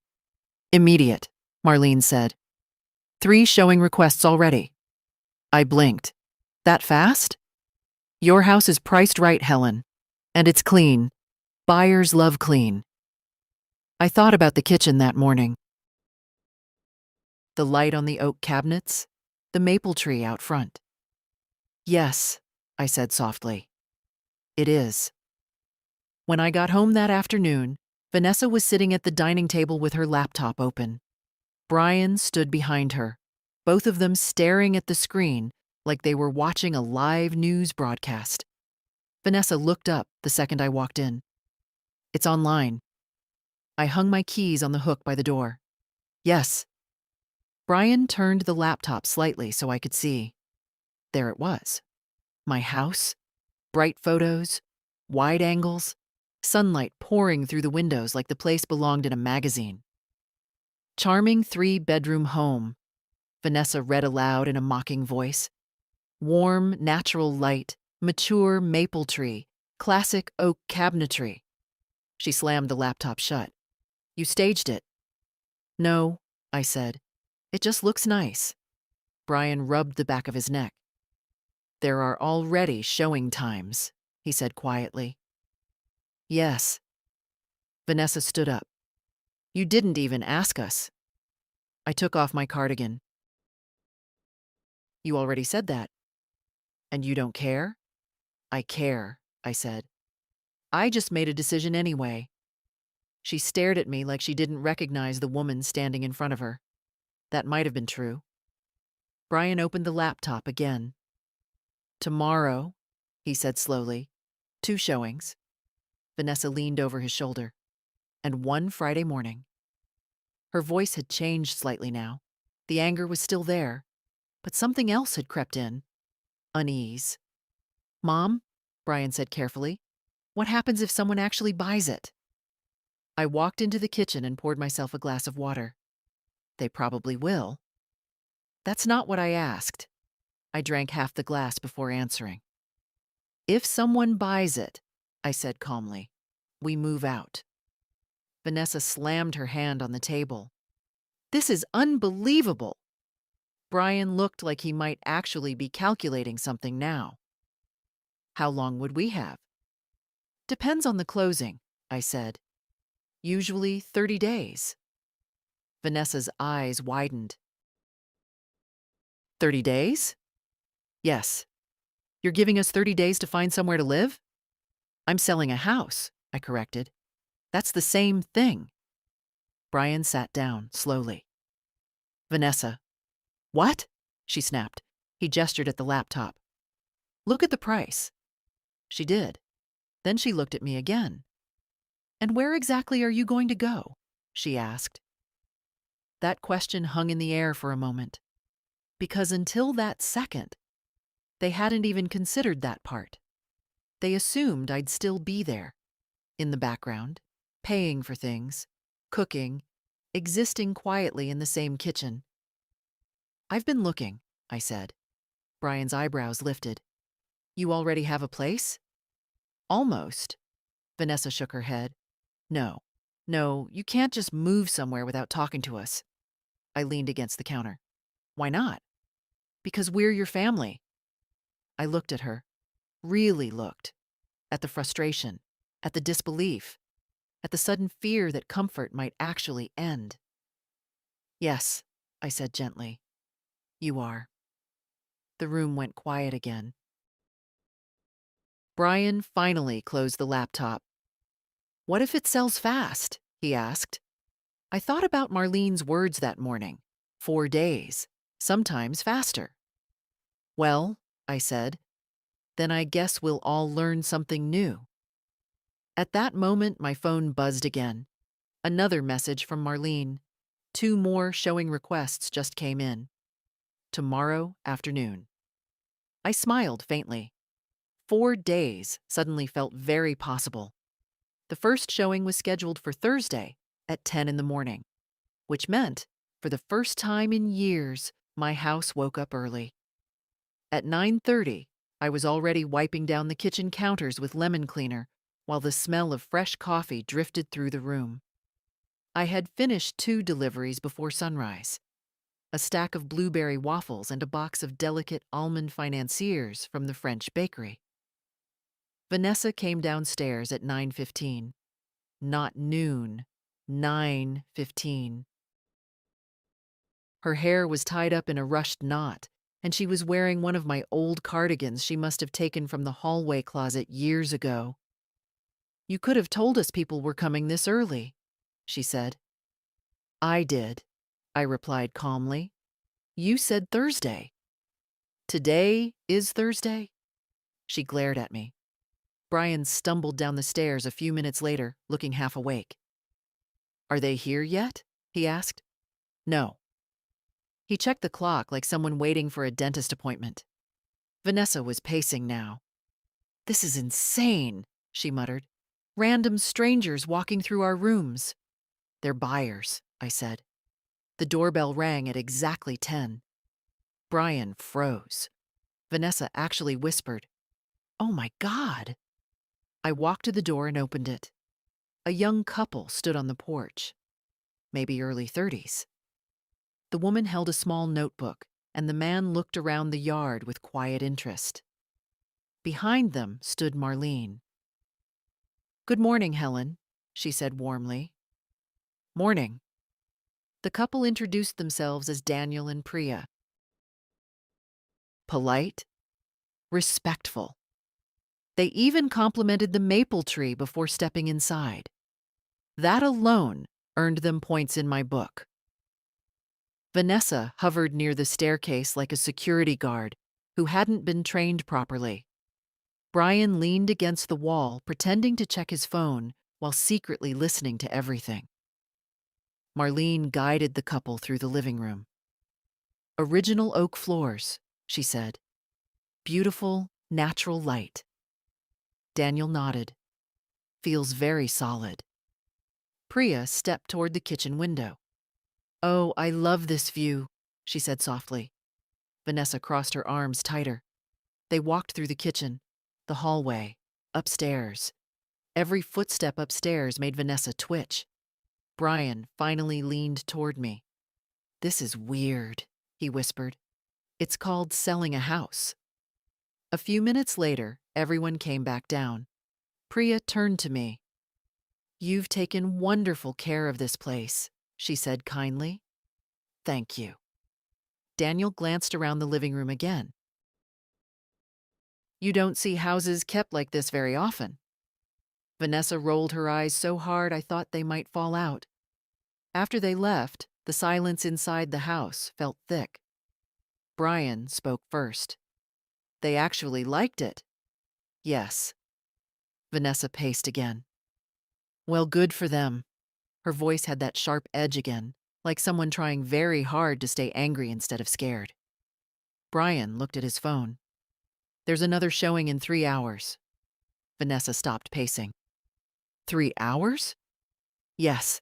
Immediate, Marlene said. 3 showing requests already. I blinked. That fast? Your house is priced right, Helen. And it's clean. Buyers love clean. I thought about the kitchen that morning. The light on the oak cabinets, the maple tree out front. Yes, I said softly. It is. When I got home that afternoon, Vanessa was sitting at the dining table with her laptop open. Brian stood behind her, both of them staring at the screen like they were watching a live news broadcast. Vanessa looked up the second I walked in. It's online. I hung my keys on the hook by the door. Yes. Brian turned the laptop slightly so I could see. There it was. My house, bright photos, wide angles, sunlight pouring through the windows like the place belonged in a magazine. Charming 3-bedroom home, Vanessa read aloud in a mocking voice. Warm, natural light, mature maple tree, classic oak cabinetry. She slammed the laptop shut. You staged it. No, I said. It just looks nice. Brian rubbed the back of his neck. There are already showing times, he said quietly. Yes. Vanessa stood up. You didn't even ask us. I took off my cardigan. You already said that. And you don't care? I care, I said. I just made a decision anyway. She stared at me like she didn't recognize the woman standing in front of her. That might have been true. Brian opened the laptop again. Tomorrow, he said slowly. 2 showings. Vanessa leaned over his shoulder. And 1 Friday morning. Her voice had changed slightly now. The anger was still there, but something else had crept in. Unease. Mom, Brian said carefully, what happens if someone actually buys it? I walked into the kitchen and poured myself a glass of water. They probably will. That's not what I asked. I drank half the glass before answering. If someone buys it, I said calmly, we move out. Vanessa slammed her hand on the table. This is unbelievable. Brian looked like he might actually be calculating something now. How long would we have? Depends on the closing, I said. Usually 30 days. Vanessa's eyes widened. 30 days? Yes. You're giving us 30 days to find somewhere to live? I'm selling a house, I corrected. That's the same thing. Brian sat down slowly. Vanessa. What? She snapped. He gestured at the laptop. Look at the price. She did. Then she looked at me again. And where exactly are you going to go? She asked. That question hung in the air for a moment. Because until that second, they hadn't even considered that part. They assumed I'd still be there, in the background, paying for things, cooking, existing quietly in the same kitchen. I've been looking, I said. Brian's eyebrows lifted. You already have a place? Almost. Vanessa shook her head. No, you can't just move somewhere without talking to us. I leaned against the counter. Why not? Because we're your family. I looked at her, really looked, at the frustration, at the disbelief, at the sudden fear that comfort might actually end. Yes, I said gently. You are. The room went quiet again. Brian finally closed the laptop. What if it sells fast? He asked. I thought about Marlene's words that morning. 4 days, sometimes faster. Well, I said, then I guess we'll all learn something new. At that moment, my phone buzzed again. Another message from Marlene. 2 more showing requests just came in. Tomorrow afternoon. I smiled faintly. 4 days suddenly felt very possible. The first showing was scheduled for Thursday at 10 in the morning, which meant, for the first time in years, my house woke up early. At 9:30, I was already wiping down the kitchen counters with lemon cleaner while the smell of fresh coffee drifted through the room. I had finished 2 deliveries before sunrise. A stack of blueberry waffles and a box of delicate almond financiers from the French bakery. Vanessa came downstairs at 9:15. Not noon, 9:15. Her hair was tied up in a rushed knot, and she was wearing one of my old cardigans she must have taken from the hallway closet years ago. You could have told us people were coming this early, she said. I did, I replied calmly. You said Thursday. Today is Thursday? She glared at me. Brian stumbled down the stairs a few minutes later, looking half awake. Are they here yet? He asked. No. He checked the clock like someone waiting for a dentist appointment. Vanessa was pacing now. This is insane, she muttered. Random strangers walking through our rooms. They're buyers, I said. The doorbell rang at exactly 10. Brian froze. Vanessa actually whispered, Oh my God. I walked to the door and opened it. A young couple stood on the porch. Maybe early 30s. The woman held a small notebook, and the man looked around the yard with quiet interest. Behind them stood Marlene. "Good morning, Helen," she said warmly. "Morning." The couple introduced themselves as Daniel and Priya. Polite, respectful. They even complimented the maple tree before stepping inside. That alone earned them points in my book. Vanessa hovered near the staircase like a security guard who hadn't been trained properly. Brian leaned against the wall, pretending to check his phone while secretly listening to everything. Marlene guided the couple through the living room. "Original oak floors," she said. "Beautiful, natural light." Daniel nodded. "Feels very solid." Priya stepped toward the kitchen window. "Oh, I love this view," she said softly. Vanessa crossed her arms tighter. They walked through the kitchen, the hallway, upstairs. Every footstep upstairs made Vanessa twitch. Brian finally leaned toward me. "This is weird," he whispered. "It's called selling a house." A few minutes later, everyone came back down. Priya turned to me. "You've taken wonderful care of this place," she said kindly. "Thank you." Daniel glanced around the living room again. "You don't see houses kept like this very often." Vanessa rolled her eyes so hard I thought they might fall out. After they left, the silence inside the house felt thick. Brian spoke first. "They actually liked it." "Yes." Vanessa paced again. "Well, good for them." Her voice had that sharp edge again, like someone trying very hard to stay angry instead of scared. Brian looked at his phone. "There's another showing in 3 hours." Vanessa stopped pacing. 3 hours? "Yes."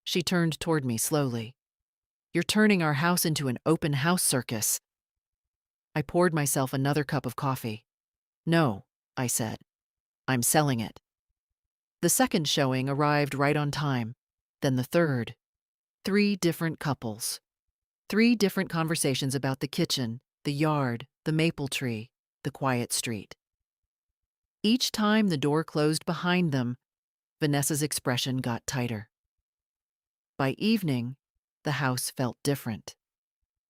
She turned toward me slowly. "You're turning our house into an open house circus." I poured myself another cup of coffee. "No," I said. "I'm selling it." The second showing arrived right on time. Then the third. 3 different couples. 3 different conversations about the kitchen, the yard, the maple tree, the quiet street. Each time the door closed behind them, Vanessa's expression got tighter. By evening, the house felt different,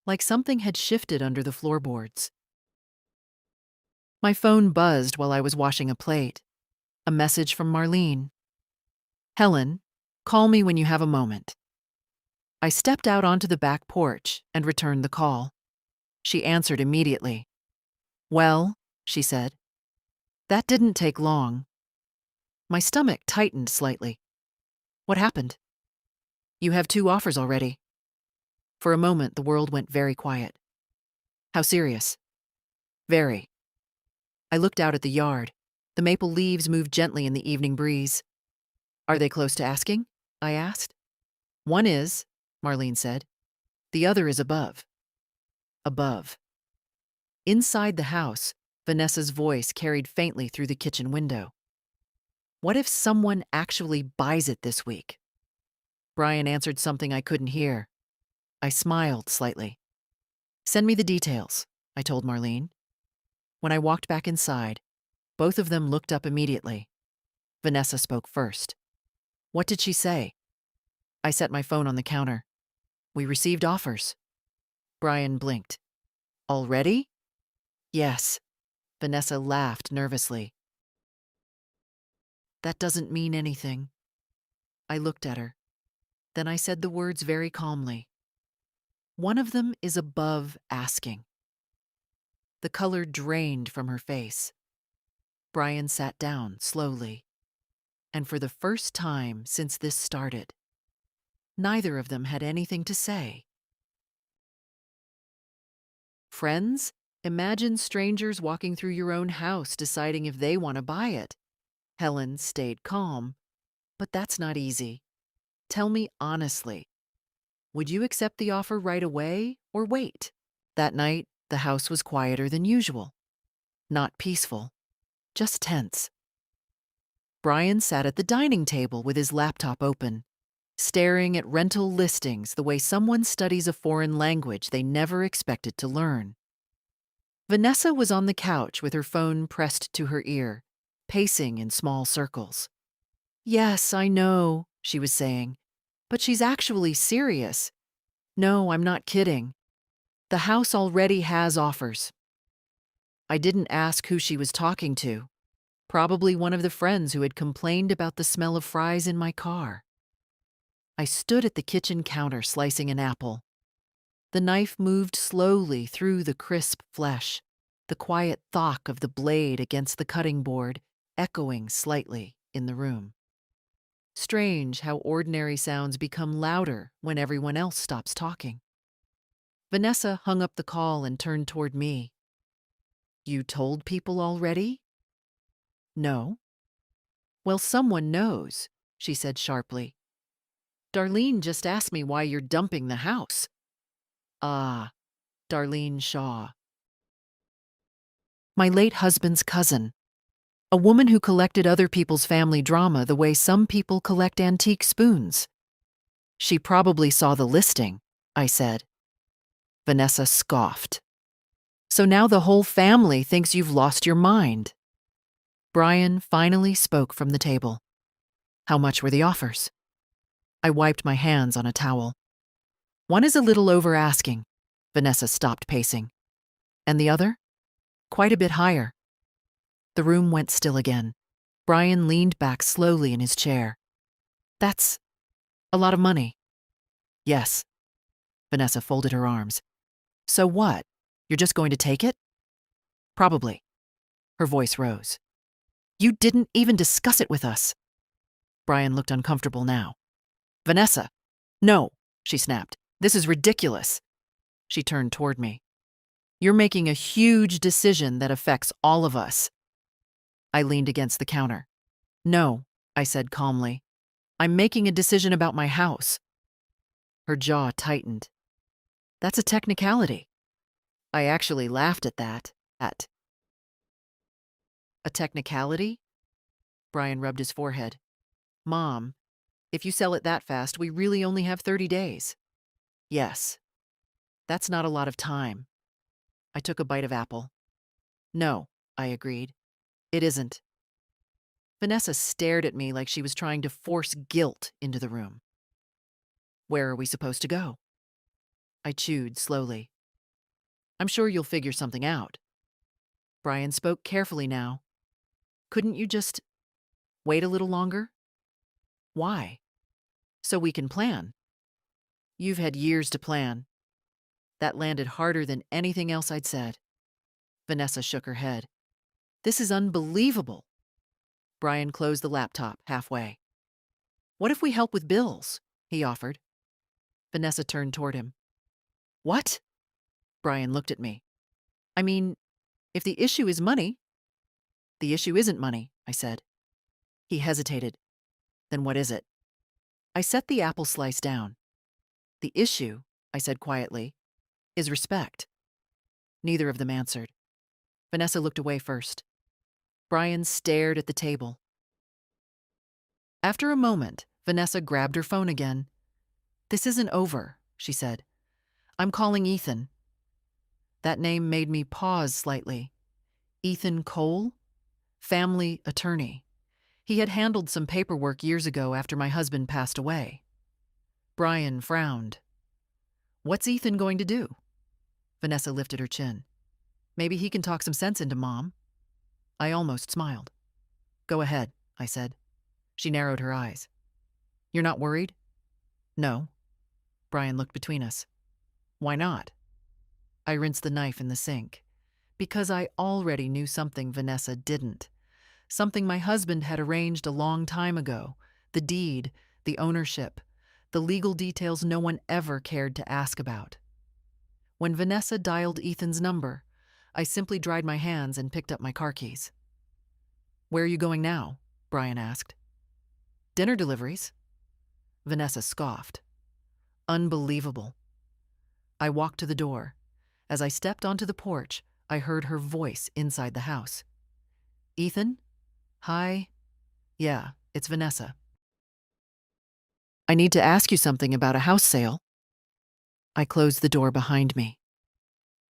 like something had shifted under the floorboards. My phone buzzed while I was washing a plate. A message from Marlene. "Helen, call me when you have a moment." I stepped out onto the back porch and returned the call. She answered immediately. "Well," she said. That didn't take long. My stomach tightened slightly. "What happened?" "You have 2 offers already." For a moment, the world went very quiet. "How serious?" "Very." I looked out at the yard. The maple leaves moved gently in the evening breeze. "Are they close to asking?" I asked. "One is," Marlene said. "The other is above." Above. Inside the house, Vanessa's voice carried faintly through the kitchen window. "What if someone actually buys it this week?" Brian answered something I couldn't hear. I smiled slightly. "Send me the details," I told Marlene. When I walked back inside, both of them looked up immediately. Vanessa spoke first. "What did she say?" I set my phone on the counter. "We received offers." Brian blinked. "Already?" "Yes." Vanessa laughed nervously. "That doesn't mean anything." I looked at her. Then I said the words very calmly. "One of them is above asking." The color drained from her face. Brian sat down slowly. And for the first time since this started, neither of them had anything to say. Friends, imagine strangers walking through your own house deciding if they want to buy it. Helen stayed calm. "But that's not easy. Tell me honestly, would you accept the offer right away or wait?" That night, the house was quieter than usual. Not peaceful, just tense. Brian sat at the dining table with his laptop open, staring at rental listings the way someone studies a foreign language they never expected to learn. Vanessa was on the couch with her phone pressed to her ear, pacing in small circles. Yes, I know, she was saying, but she's actually serious. No, I'm not kidding. The house already has offers. I didn't ask who she was talking to. Probably one of the friends who had complained about the smell of fries in my car. I stood at the kitchen counter slicing an apple. The knife moved slowly through the crisp flesh, the quiet thock of the blade against the cutting board echoing slightly in the room. Strange how ordinary sounds become louder when everyone else stops talking. Vanessa hung up the call and turned toward me. You told people already? No. Well, someone knows, she said sharply. Darlene just asked me why you're dumping the house. Ah, Darlene Shaw. My late husband's cousin. A woman who collected other people's family drama the way some people collect antique spoons. She probably saw the listing, I said. Vanessa scoffed. So now the whole family thinks you've lost your mind. Brian finally spoke from the table. How much were the offers? I wiped my hands on a towel. One is a little over asking. Vanessa stopped pacing. And the other? Quite a bit higher. The room went still again. Brian leaned back slowly in his chair. That's a lot of money. Yes. Vanessa folded her arms. So what? You're just going to take it? Probably. Her voice rose. You didn't even discuss it with us. Brian looked uncomfortable now. Vanessa. No, she snapped. This is ridiculous. She turned toward me. You're making a huge decision that affects all of us. I leaned against the counter. No, I said calmly. I'm making a decision about my house. Her jaw tightened. That's a technicality. I actually laughed at that. At a technicality? Brian rubbed his forehead. Mom, if you sell it that fast, we really only have 30 days. Yes. That's not a lot of time. I took a bite of apple. No, I agreed. It isn't. Vanessa stared at me like she was trying to force guilt into the room. Where are we supposed to go? I chewed slowly. I'm sure you'll figure something out. Brian spoke carefully now. Couldn't you just wait a little longer? Why? So we can plan. You've had years to plan. That landed harder than anything else I'd said. Vanessa shook her head. This is unbelievable. Brian closed the laptop halfway. What if we help with bills? He offered. Vanessa turned toward him. What? Brian looked at me. I mean, if the issue is money. The issue isn't money, I said. He hesitated. Then what is it? I set the apple slice down. The issue, I said quietly, is respect. Neither of them answered. Vanessa looked away first. Brian stared at the table. After a moment, Vanessa grabbed her phone again. This isn't over, she said. I'm calling Ethan. That name made me pause slightly. Ethan Cole? Family attorney. He had handled some paperwork years ago after my husband passed away. Brian frowned. What's Ethan going to do? Vanessa lifted her chin. Maybe he can talk some sense into Mom. I almost smiled. Go ahead, I said. She narrowed her eyes. You're not worried? No. Brian looked between us. Why not? I rinsed the knife in the sink. Because I already knew something Vanessa didn't. Something my husband had arranged a long time ago. The deed, the ownership, the legal details no one ever cared to ask about. When Vanessa dialed Ethan's number, I simply dried my hands and picked up my car keys. Where are you going now? Brian asked. Dinner deliveries. Vanessa scoffed. Unbelievable. I walked to the door. As I stepped onto the porch, I heard her voice inside the house. Ethan? Hi. Yeah, it's Vanessa. I need to ask you something about a house sale. I closed the door behind me.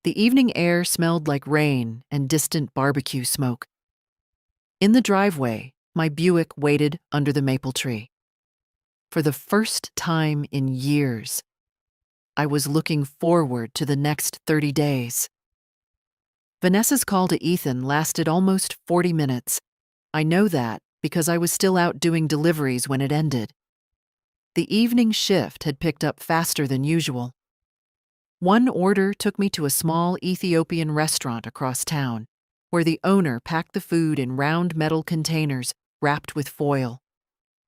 The evening air smelled like rain and distant barbecue smoke. In the driveway, my Buick waited under the maple tree. For the first time in years, I was looking forward to the next 30 days. Vanessa's call to Ethan lasted almost 40 minutes. I know that because I was still out doing deliveries when it ended. The evening shift had picked up faster than usual. One order took me to a small Ethiopian restaurant across town, where the owner packed the food in round metal containers wrapped with foil.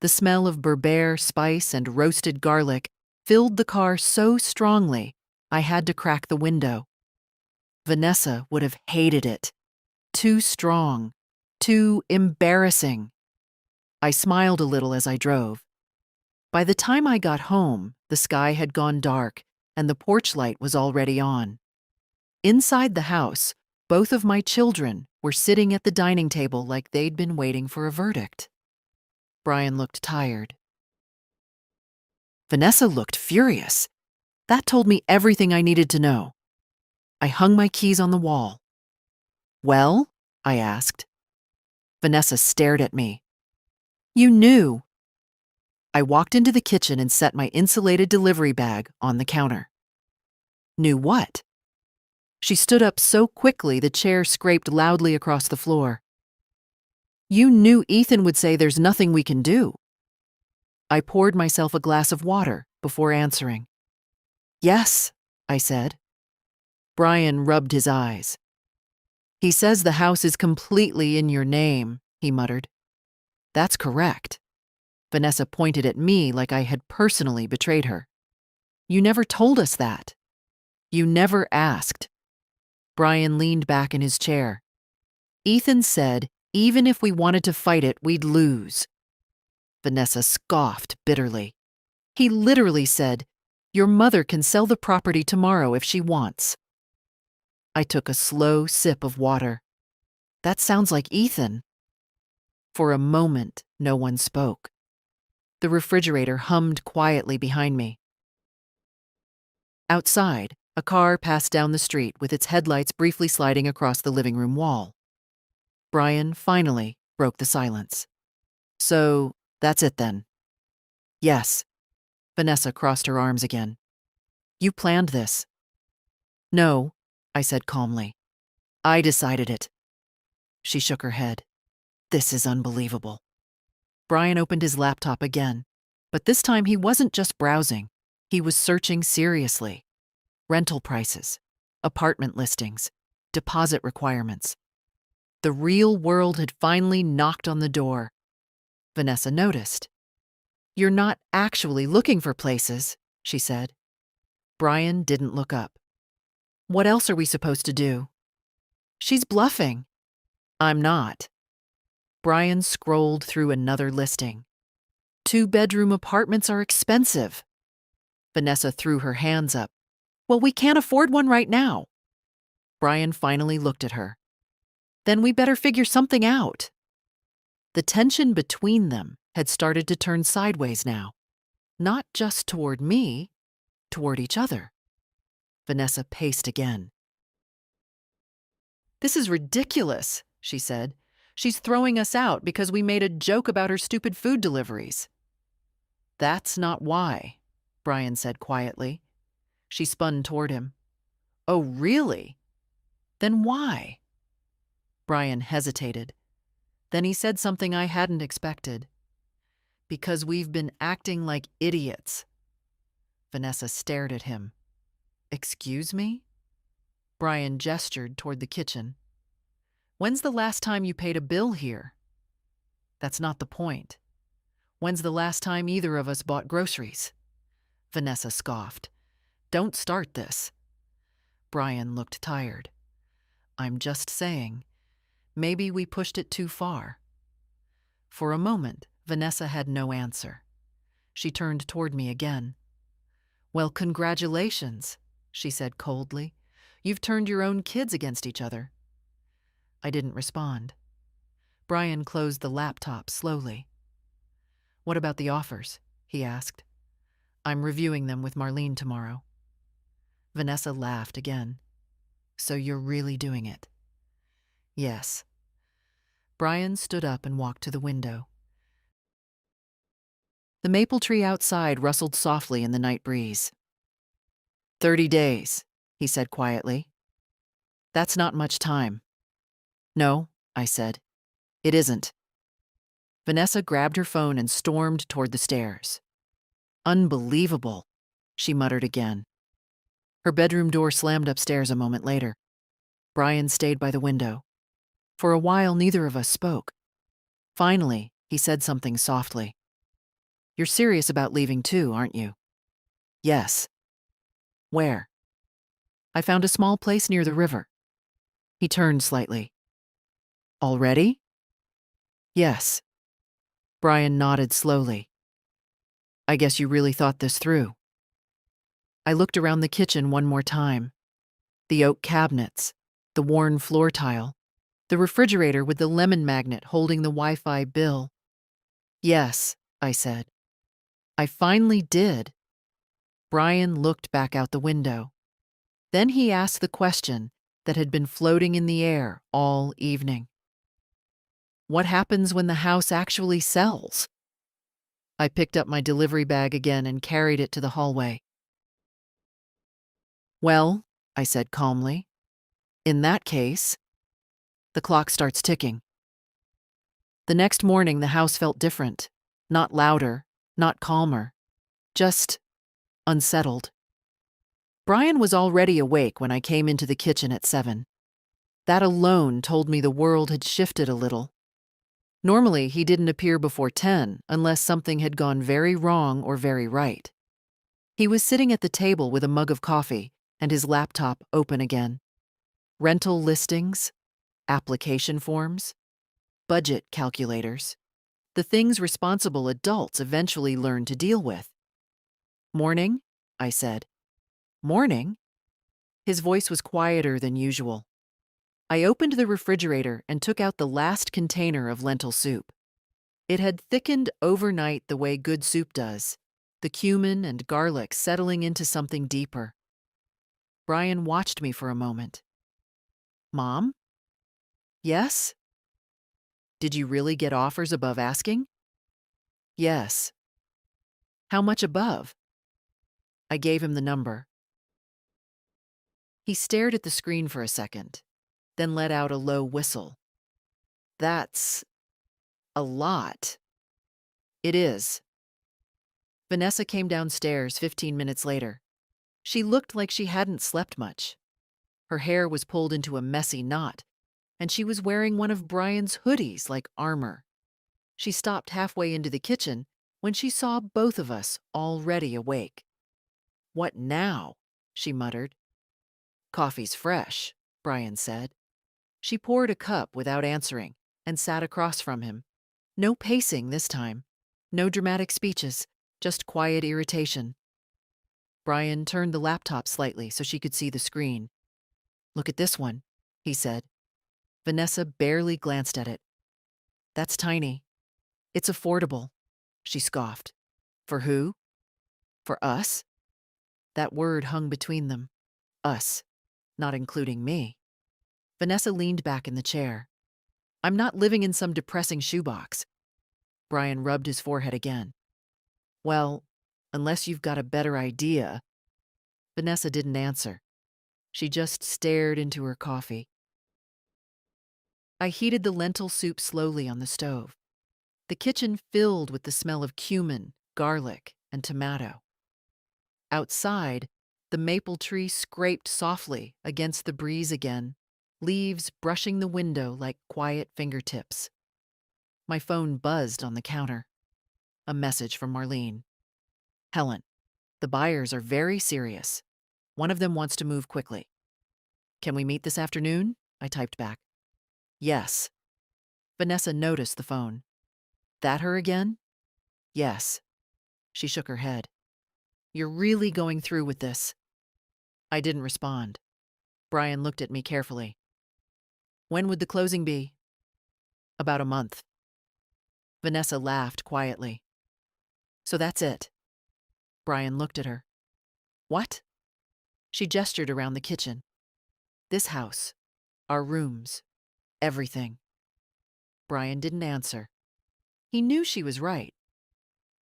The smell of berbere, spice, and roasted garlic filled the car so strongly I had to crack the window. Vanessa would have hated it. Too strong. Too embarrassing. I smiled a little as I drove. By the time I got home, the sky had gone dark and the porch light was already on. Inside the house, both of my children were sitting at the dining table like they'd been waiting for a verdict. Brian looked tired. Vanessa looked furious. That told me everything I needed to know. I hung my keys on the wall. "Well?" I asked. Vanessa stared at me. "You knew." I walked into the kitchen and set my insulated delivery bag on the counter. "Knew what?" She stood up so quickly the chair scraped loudly across the floor. "You knew Ethan would say there's nothing we can do." I poured myself a glass of water before answering. "Yes," I said. Brian rubbed his eyes. "He says the house is completely in your name," he muttered. "That's correct." Vanessa pointed at me like I had personally betrayed her. "You never told us that. You never asked." Brian leaned back in his chair. "Ethan said even if we wanted to fight it, we'd lose." Vanessa scoffed bitterly. "He literally said, 'Your mother can sell the property tomorrow if she wants.'" I took a slow sip of water. That sounds like Ethan. For a moment, no one spoke. The refrigerator hummed quietly behind me. Outside, a car passed down the street with its headlights briefly sliding across the living room wall. Brian finally broke the silence. "So, that's it then?" "Yes." Vanessa crossed her arms again. "You planned this." "No," I said calmly. "I decided it." She shook her head. "This is unbelievable." Brian opened his laptop again, but this time he wasn't just browsing. He was searching seriously. Rental prices, apartment listings, deposit requirements. The real world had finally knocked on the door. Vanessa noticed. "You're not actually looking for places," she said. Brian didn't look up. "What else are we supposed to do?" "She's bluffing." "I'm not." Brian scrolled through another listing. "Two-bedroom apartments are expensive." Vanessa threw her hands up. "Well, we can't afford one right now." Brian finally looked at her. "Then we better figure something out." The tension between them had started to turn sideways now. Not just toward me, toward each other. Vanessa paced again. "This is ridiculous," she said. "She's throwing us out because we made a joke about her stupid food deliveries." "That's not why," Brian said quietly. She spun toward him. "Oh, really? Then why?" Brian hesitated. Then he said something I hadn't expected. "Because we've been acting like idiots." Vanessa stared at him. "Excuse me?" Brian gestured toward the kitchen. "When's the last time you paid a bill here?" "That's not the point. When's the last time either of us bought groceries?" Vanessa scoffed. "Don't start this." Brian looked tired. "I'm just saying, maybe we pushed it too far." For a moment, Vanessa had no answer. She turned toward me again. "Well, congratulations," she said coldly. "You've turned your own kids against each other." I didn't respond. Brian closed the laptop slowly. "What about the offers?" he asked. "I'm reviewing them with Marlene tomorrow." Vanessa laughed again. So you're really doing it? Yes. Brian stood up and walked to the window. The maple tree outside rustled softly in the night breeze. 30 days, he said quietly. That's not much time. No, I said. It isn't. Vanessa grabbed her phone and stormed toward the stairs. Unbelievable, she muttered again. Her bedroom door slammed upstairs a moment later. Brian stayed by the window. For a while, neither of us spoke. Finally, he said something softly. You're serious about leaving too, aren't you? Yes. Where? I found a small place near the river. He turned slightly. Already? Yes. Brian nodded slowly. I guess you really thought this through. I looked around the kitchen one more time. The oak cabinets, the worn floor tile, the refrigerator with the lemon magnet holding the Wi-Fi bill. Yes, I said. I finally did. Brian looked back out the window. Then he asked the question that had been floating in the air all evening. What happens when the house actually sells? I picked up my delivery bag again and carried it to the hallway. Well, I said calmly, in that case, the clock starts ticking. The next morning, the house felt different. Not louder, not calmer, just unsettled. Brian was already awake when I came into the kitchen at 7. That alone told me the world had shifted a little. Normally, he didn't appear before 10 unless something had gone very wrong or very right. He was sitting at the table with a mug of coffee and his laptop open again. Rental listings, application forms, budget calculators, the things responsible adults eventually learn to deal with. Morning, I said. Morning? His voice was quieter than usual. I opened the refrigerator and took out the last container of lentil soup. It had thickened overnight the way good soup does, the cumin and garlic settling into something deeper. Brian watched me for a moment. Mom? Yes? Did you really get offers above asking? Yes. How much above? I gave him the number. He stared at the screen for a second, then let out a low whistle. That's a lot. It is. Vanessa came downstairs 15 minutes later. She looked like she hadn't slept much. Her hair was pulled into a messy knot, and she was wearing one of Brian's hoodies like armor. She stopped halfway into the kitchen when she saw both of us already awake. What now? She muttered. Coffee's fresh, Brian said. She poured a cup without answering and sat across from him. No pacing this time. No dramatic speeches, just quiet irritation. Brian turned the laptop slightly so she could see the screen. Look at this one, he said. Vanessa barely glanced at it. That's tiny. It's affordable, she scoffed. For who? For us? That word hung between them. Us, not including me. Vanessa leaned back in the chair. I'm not living in some depressing shoebox. Brian rubbed his forehead again. Well, unless you've got a better idea. Vanessa didn't answer. She just stared into her coffee. I heated the lentil soup slowly on the stove. The kitchen filled with the smell of cumin, garlic, and tomato. Outside, the maple tree scraped softly against the breeze again, leaves brushing the window like quiet fingertips. My phone buzzed on the counter. A message from Marlene. Helen, the buyers are very serious. One of them wants to move quickly. Can we meet this afternoon? I typed back. Yes. Vanessa noticed the phone. That her again? Yes. She shook her head. You're really going through with this? I didn't respond. Brian looked at me carefully. When would the closing be? About a month. Vanessa laughed quietly. So that's it. Brian looked at her. What? She gestured around the kitchen. This house, our rooms, everything. Brian didn't answer. He knew she was right.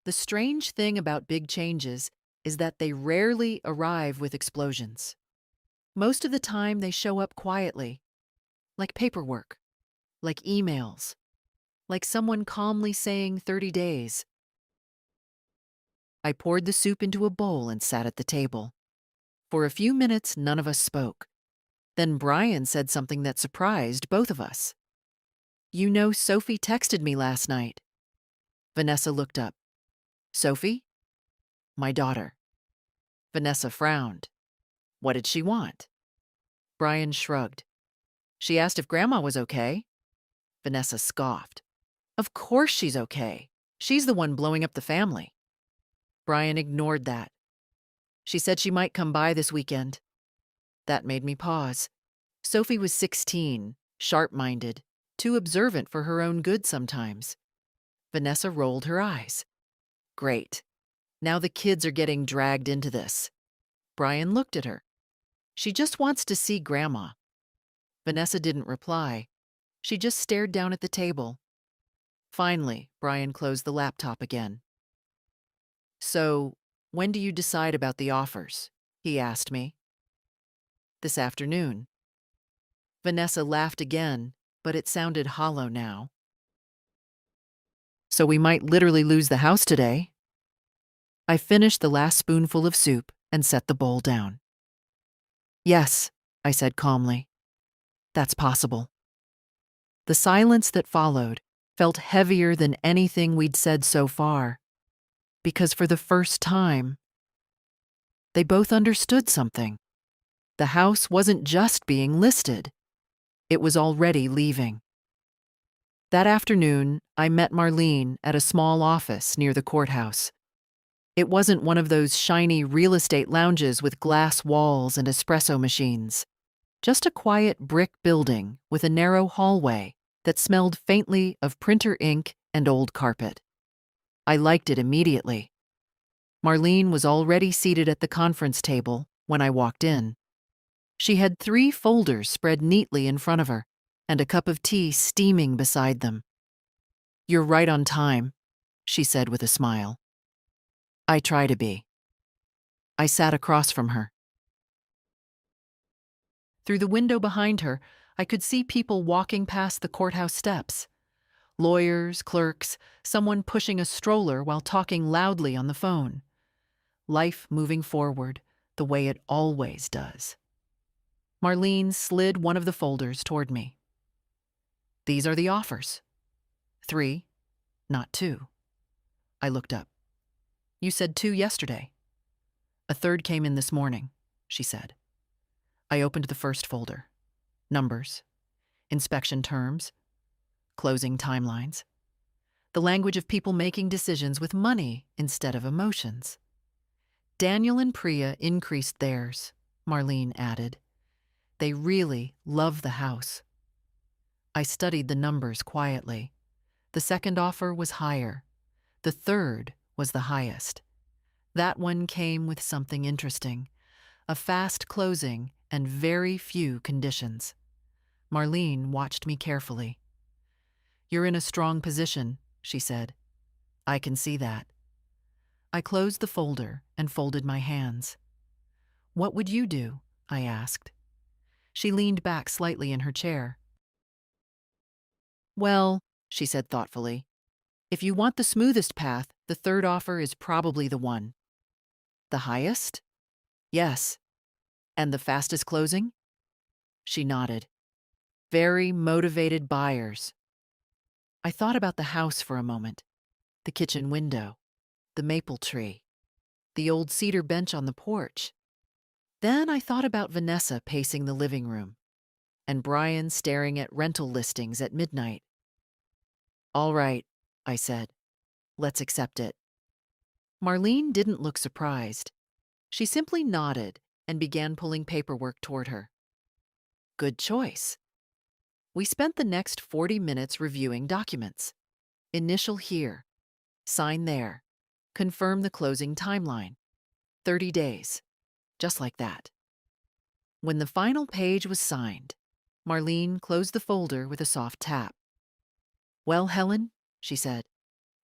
The strange thing about big changes is that they rarely arrive with explosions. Most of the time, they show up quietly, like paperwork, like emails, like someone calmly saying 30 days. I poured the soup into a bowl and sat at the table. For a few minutes, none of us spoke. Then Brian said something that surprised both of us. "You know, Sophie texted me last night." Vanessa looked up. "Sophie?" "My daughter." Vanessa frowned. "What did she want?" Brian shrugged. "She asked if Grandma was okay." Vanessa scoffed. "Of course she's okay. She's the one blowing up the family." Brian ignored that. "She said she might come by this weekend." That made me pause. Sophie was 16, sharp-minded, too observant for her own good sometimes. Vanessa rolled her eyes. "Great. Now the kids are getting dragged into this." Brian looked at her. "She just wants to see Grandma." Vanessa didn't reply. She just stared down at the table. Finally, Brian closed the laptop again. "So, when do you decide about the offers?" he asked me. "This afternoon." Vanessa laughed again, but it sounded hollow now. "So we might literally lose the house today." I finished the last spoonful of soup and set the bowl down. "Yes," I said calmly. "That's possible." The silence that followed felt heavier than anything we'd said so far, because for the first time, they both understood something. The house wasn't just being listed. It was already leaving. That afternoon, I met Marlene at a small office near the courthouse. It wasn't one of those shiny real estate lounges with glass walls and espresso machines. Just a quiet brick building with a narrow hallway that smelled faintly of printer ink and old carpet. I liked it immediately. Marlene was already seated at the conference table when I walked in. She had 3 folders spread neatly in front of her and a cup of tea steaming beside them. "You're right on time," she said with a smile. "I try to be." I sat across from her. Through the window behind her, I could see people walking past the courthouse steps. Lawyers, clerks, someone pushing a stroller while talking loudly on the phone. Life moving forward the way it always does. Marlene slid one of the folders toward me. "These are the offers. 3, not 2. I looked up. "You said 2 yesterday." "A third came in this morning," she said. I opened the first folder. Numbers, inspection terms, closing timelines. The language of people making decisions with money instead of emotions. "Daniel and Priya increased theirs," Marlene added. "They really love the house." I studied the numbers quietly. The second offer was higher. The third was the highest. That one came with something interesting: a fast closing and very few conditions. Marlene watched me carefully. "You're in a strong position," she said. "I can see that." I closed the folder and folded my hands. "What would you do?" I asked. She leaned back slightly in her chair. "Well," she said thoughtfully, "if you want the smoothest path, the third offer is probably the one." "The highest?" "Yes." "And the fastest closing?" She nodded. "Very motivated buyers." I thought about the house for a moment. The kitchen window, the maple tree, the old cedar bench on the porch. Then I thought about Vanessa pacing the living room, and Brian staring at rental listings at midnight. "All right," I said. "Let's accept it." Marlene didn't look surprised. She simply nodded and began pulling paperwork toward her. Good choice. We spent the next 40 minutes reviewing documents. Initial here, sign there, confirm the closing timeline. 30 days. Just like that. When the final page was signed, Marlene closed the folder with a soft tap. "Well, Helen," she said,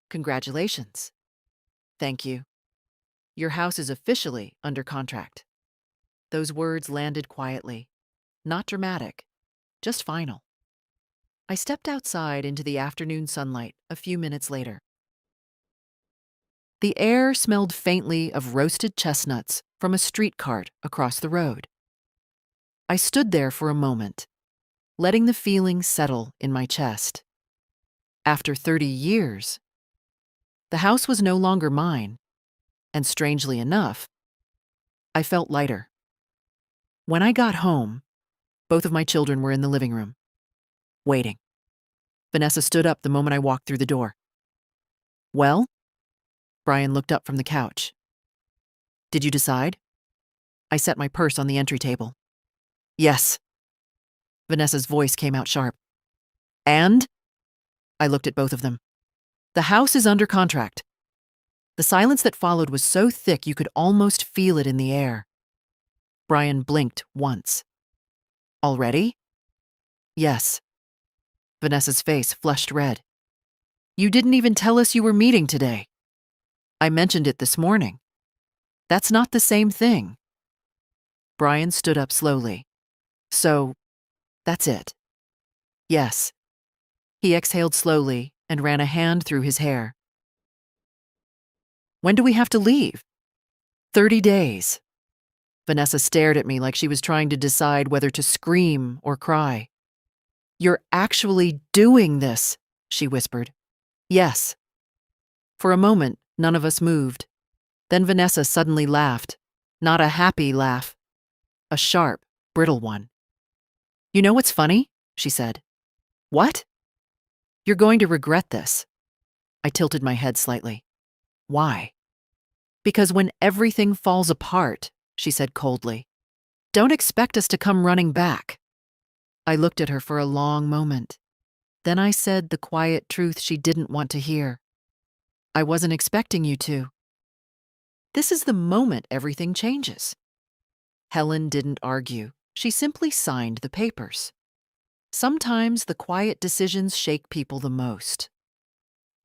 "congratulations." "Thank you. Your house is officially under contract." Those words landed quietly, not dramatic, just final. I stepped outside into the afternoon sunlight a few minutes later. The air smelled faintly of roasted chestnuts from a street cart across the road. I stood there for a moment, letting the feeling settle in my chest. After 30 years, the house was no longer mine, and strangely enough, I felt lighter. When I got home, both of my children were in the living room, waiting. Vanessa stood up the moment I walked through the door. "Well?" Brian looked up from the couch. "Did you decide?" I set my purse on the entry table. "Yes." Vanessa's voice came out sharp. "And?" I looked at both of them. "The house is under contract." The silence that followed was so thick you could almost feel it in the air. Brian blinked once. "Already?" "Yes." Vanessa's face flushed red. "You didn't even tell us you were meeting today." "I mentioned it this morning." "That's not the same thing." Brian stood up slowly. "So, that's it." "Yes." He exhaled slowly and ran a hand through his hair. "When do we have to leave?" 30 days. Vanessa stared at me like she was trying to decide whether to scream or cry. "You're actually doing this," she whispered. "Yes." For a moment, none of us moved. Then Vanessa suddenly laughed. Not a happy laugh. A sharp, brittle one. "You know what's funny?" she said. "What?" "You're going to regret this." I tilted my head slightly. "Why?" "Because when everything falls apart," she said coldly, "don't expect us to come running back." I looked at her for a long moment. Then I said the quiet truth she didn't want to hear. "I wasn't expecting you to." This is the moment everything changes. Helen didn't argue. She simply signed the papers. Sometimes the quiet decisions shake people the most.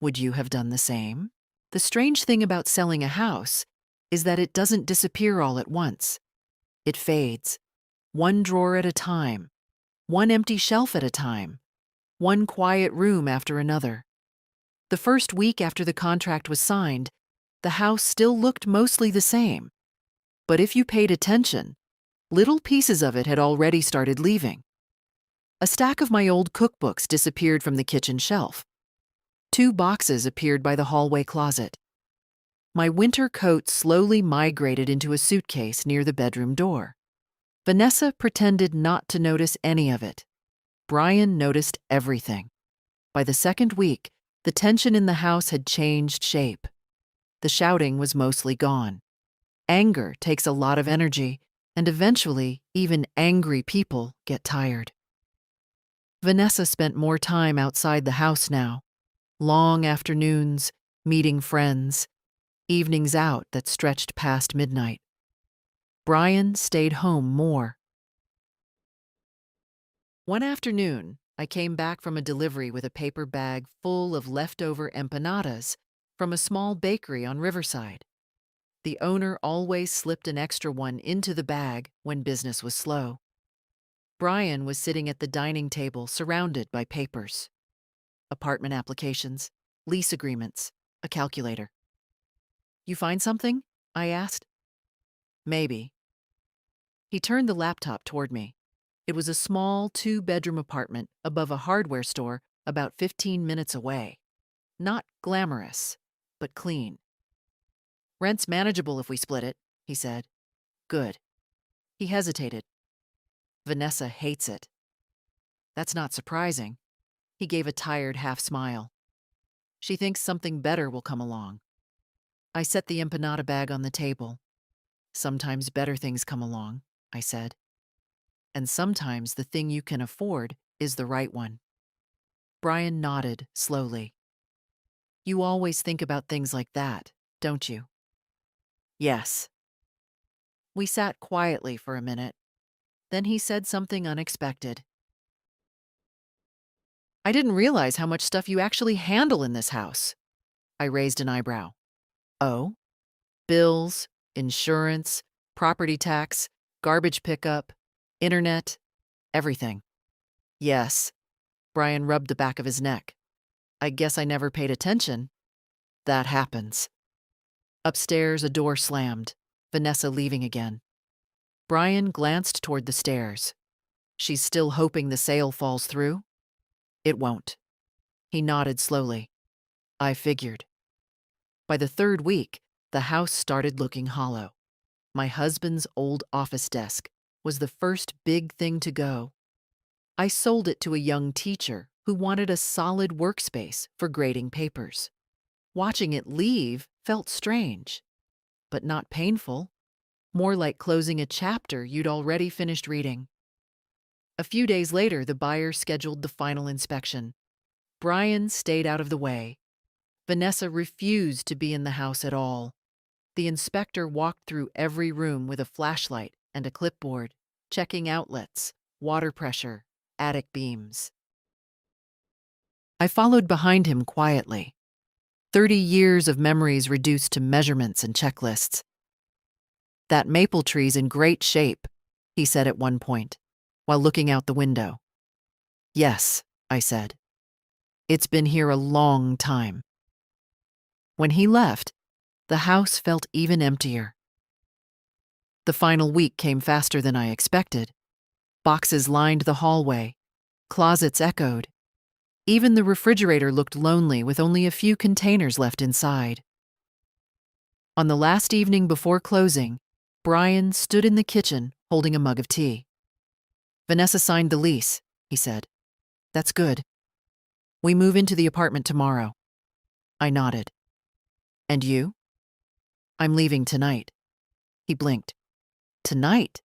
Would you have done the same? The strange thing about selling a house is that it doesn't disappear all at once. It fades, one drawer at a time, one empty shelf at a time, one quiet room after another. The first week after the contract was signed, the house still looked mostly the same. But if you paid attention, little pieces of it had already started leaving. A stack of my old cookbooks disappeared from the kitchen shelf. 2 boxes appeared by the hallway closet. My winter coat slowly migrated into a suitcase near the bedroom door. Vanessa pretended not to notice any of it. Brian noticed everything. By the second week, the tension in the house had changed shape. The shouting was mostly gone. Anger takes a lot of energy, and eventually, even angry people get tired. Vanessa spent more time outside the house now. Long afternoons, meeting friends, evenings out that stretched past midnight. Brian stayed home more. One afternoon, I came back from a delivery with a paper bag full of leftover empanadas from a small bakery on Riverside. The owner always slipped an extra one into the bag when business was slow. Brian was sitting at the dining table surrounded by papers. Apartment applications, lease agreements, a calculator. "You find something?" I asked. "Maybe." He turned the laptop toward me. It was a small 2-bedroom apartment above a hardware store about 15 minutes away. Not glamorous, but clean. "Rent's manageable if we split it," he said. "Good." He hesitated. "Vanessa hates it." "That's not surprising." He gave a tired half smile. "She thinks something better will come along." I set the empanada bag on the table. "Sometimes better things come along," I said. "And sometimes the thing you can afford is the right one." Brian nodded slowly. "You always think about things like that, don't you?" "Yes." We sat quietly for a minute. Then he said something unexpected. I didn't realize how much stuff you actually handle in this house. I raised an eyebrow. Oh? Bills, insurance, property tax, garbage pickup, internet, everything. Yes. Brian rubbed the back of his neck. I guess I never paid attention. That happens. Upstairs, a door slammed, Vanessa leaving again. Brian glanced toward the stairs. She's still hoping the sale falls through? It won't. He nodded slowly. I figured. By the third week, the house started looking hollow. My husband's old office desk was the first big thing to go. I sold it to a young teacher who wanted a solid workspace for grading papers. Watching it leave felt strange, but not painful, more like closing a chapter you'd already finished reading. A few days later, the buyer scheduled the final inspection. Brian stayed out of the way. Vanessa refused to be in the house at all. The inspector walked through every room with a flashlight and a clipboard, checking outlets, water pressure, attic beams. I followed behind him quietly. 30 years of memories reduced to measurements and checklists. That maple tree's in great shape, he said at one point, while looking out the window. Yes, I said. It's been here a long time. When he left, the house felt even emptier. The final week came faster than I expected. Boxes lined the hallway. Closets echoed. Even the refrigerator looked lonely with only a few containers left inside. On the last evening before closing, Brian stood in the kitchen holding a mug of tea. Vanessa signed the lease, he said. That's good. We move into the apartment tomorrow. I nodded. And you? I'm leaving tonight. He blinked. Tonight?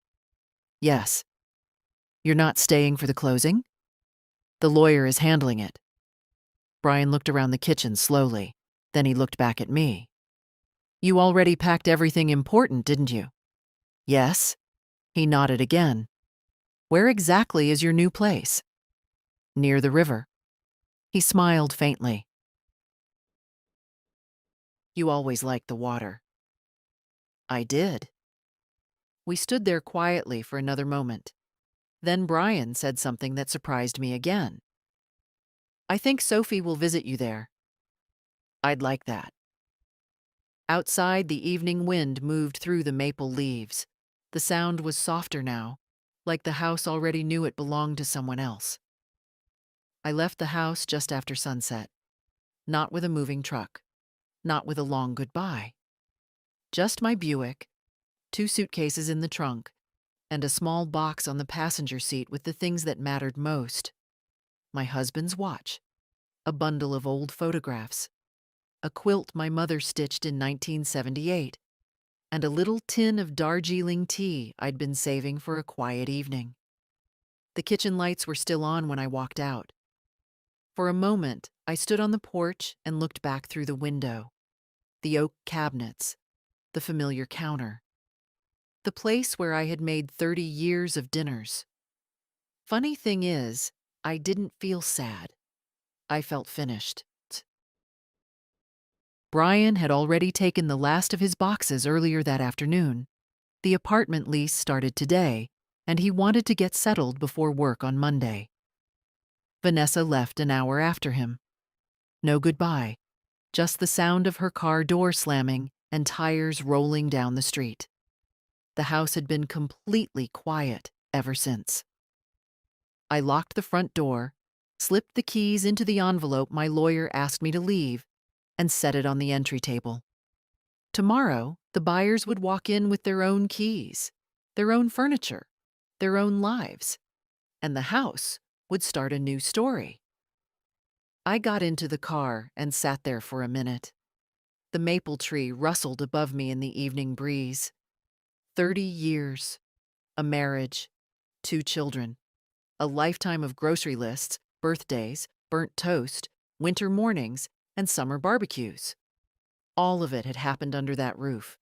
Yes. You're not staying for the closing? The lawyer is handling it. Brian looked around the kitchen slowly. Then he looked back at me. You already packed everything important, didn't you? Yes. He nodded again. Where exactly is your new place? Near the river. He smiled faintly. You always liked the water. I did. We stood there quietly for another moment. Then Brian said something that surprised me again. I think Sophie will visit you there. I'd like that. Outside, the evening wind moved through the maple leaves. The sound was softer now, like the house already knew it belonged to someone else. I left the house just after sunset. Not with a moving truck. Not with a long goodbye. Just my Buick, 2 suitcases in the trunk, and a small box on the passenger seat with the things that mattered most. My husband's watch, a bundle of old photographs, a quilt my mother stitched in 1978, and a little tin of Darjeeling tea I'd been saving for a quiet evening. The kitchen lights were still on when I walked out. For a moment, I stood on the porch and looked back through the window. The oak cabinets, the familiar counter, the place where I had made 30 years of dinners. Funny thing is, I didn't feel sad. I felt finished. Brian had already taken the last of his boxes earlier that afternoon. The apartment lease started today, and he wanted to get settled before work on Monday. Vanessa left an hour after him. No goodbye, just the sound of her car door slamming and tires rolling down the street. The house had been completely quiet ever since. I locked the front door, slipped the keys into the envelope my lawyer asked me to leave, and set it on the entry table. Tomorrow, the buyers would walk in with their own keys, their own furniture, their own lives, and the house would start a new story. I got into the car and sat there for a minute. The maple tree rustled above me in the evening breeze. 30 years, a marriage, 2 children, a lifetime of grocery lists, birthdays, burnt toast, winter mornings, and summer barbecues. All of it had happened under that roof.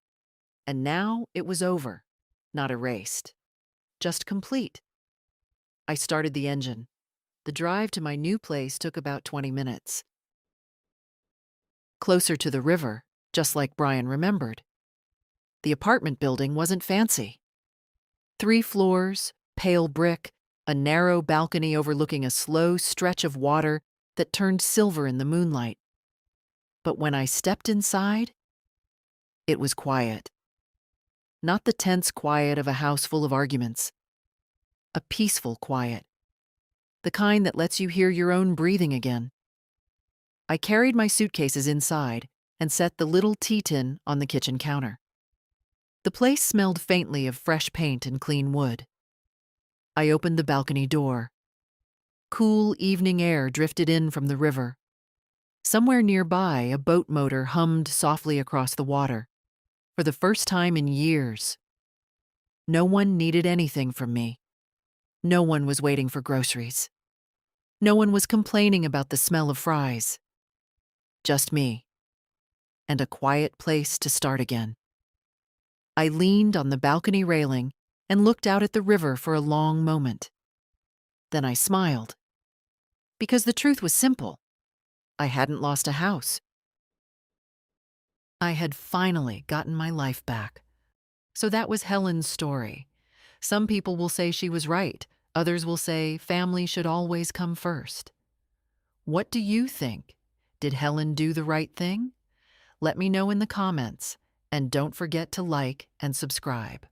And now it was over, not erased. just complete. I started the engine. The drive to my new place took about 20 minutes. Closer to the river, just like Brian remembered. The apartment building wasn't fancy. 3 floors, pale brick, a narrow balcony overlooking a slow stretch of water that turned silver in the moonlight. But when I stepped inside, it was quiet. Not the tense quiet of a house full of arguments. A peaceful quiet. The kind that lets you hear your own breathing again. I carried my suitcases inside and set the little tea tin on the kitchen counter. The place smelled faintly of fresh paint and clean wood. I opened the balcony door. Cool evening air drifted in from the river. Somewhere nearby, a boat motor hummed softly across the water. For the first time in years. No one needed anything from me. No one was waiting for groceries. No one was complaining about the smell of fries. Just me. And a quiet place to start again. I leaned on the balcony railing and looked out at the river for a long moment. Then I smiled. Because the truth was simple. I hadn't lost a house. I had finally gotten my life back. So that was Helen's story. Some people will say she was right. Others will say family should always come first. What do you think? Did Helen do the right thing? Let me know in the comments, and don't forget to like and subscribe.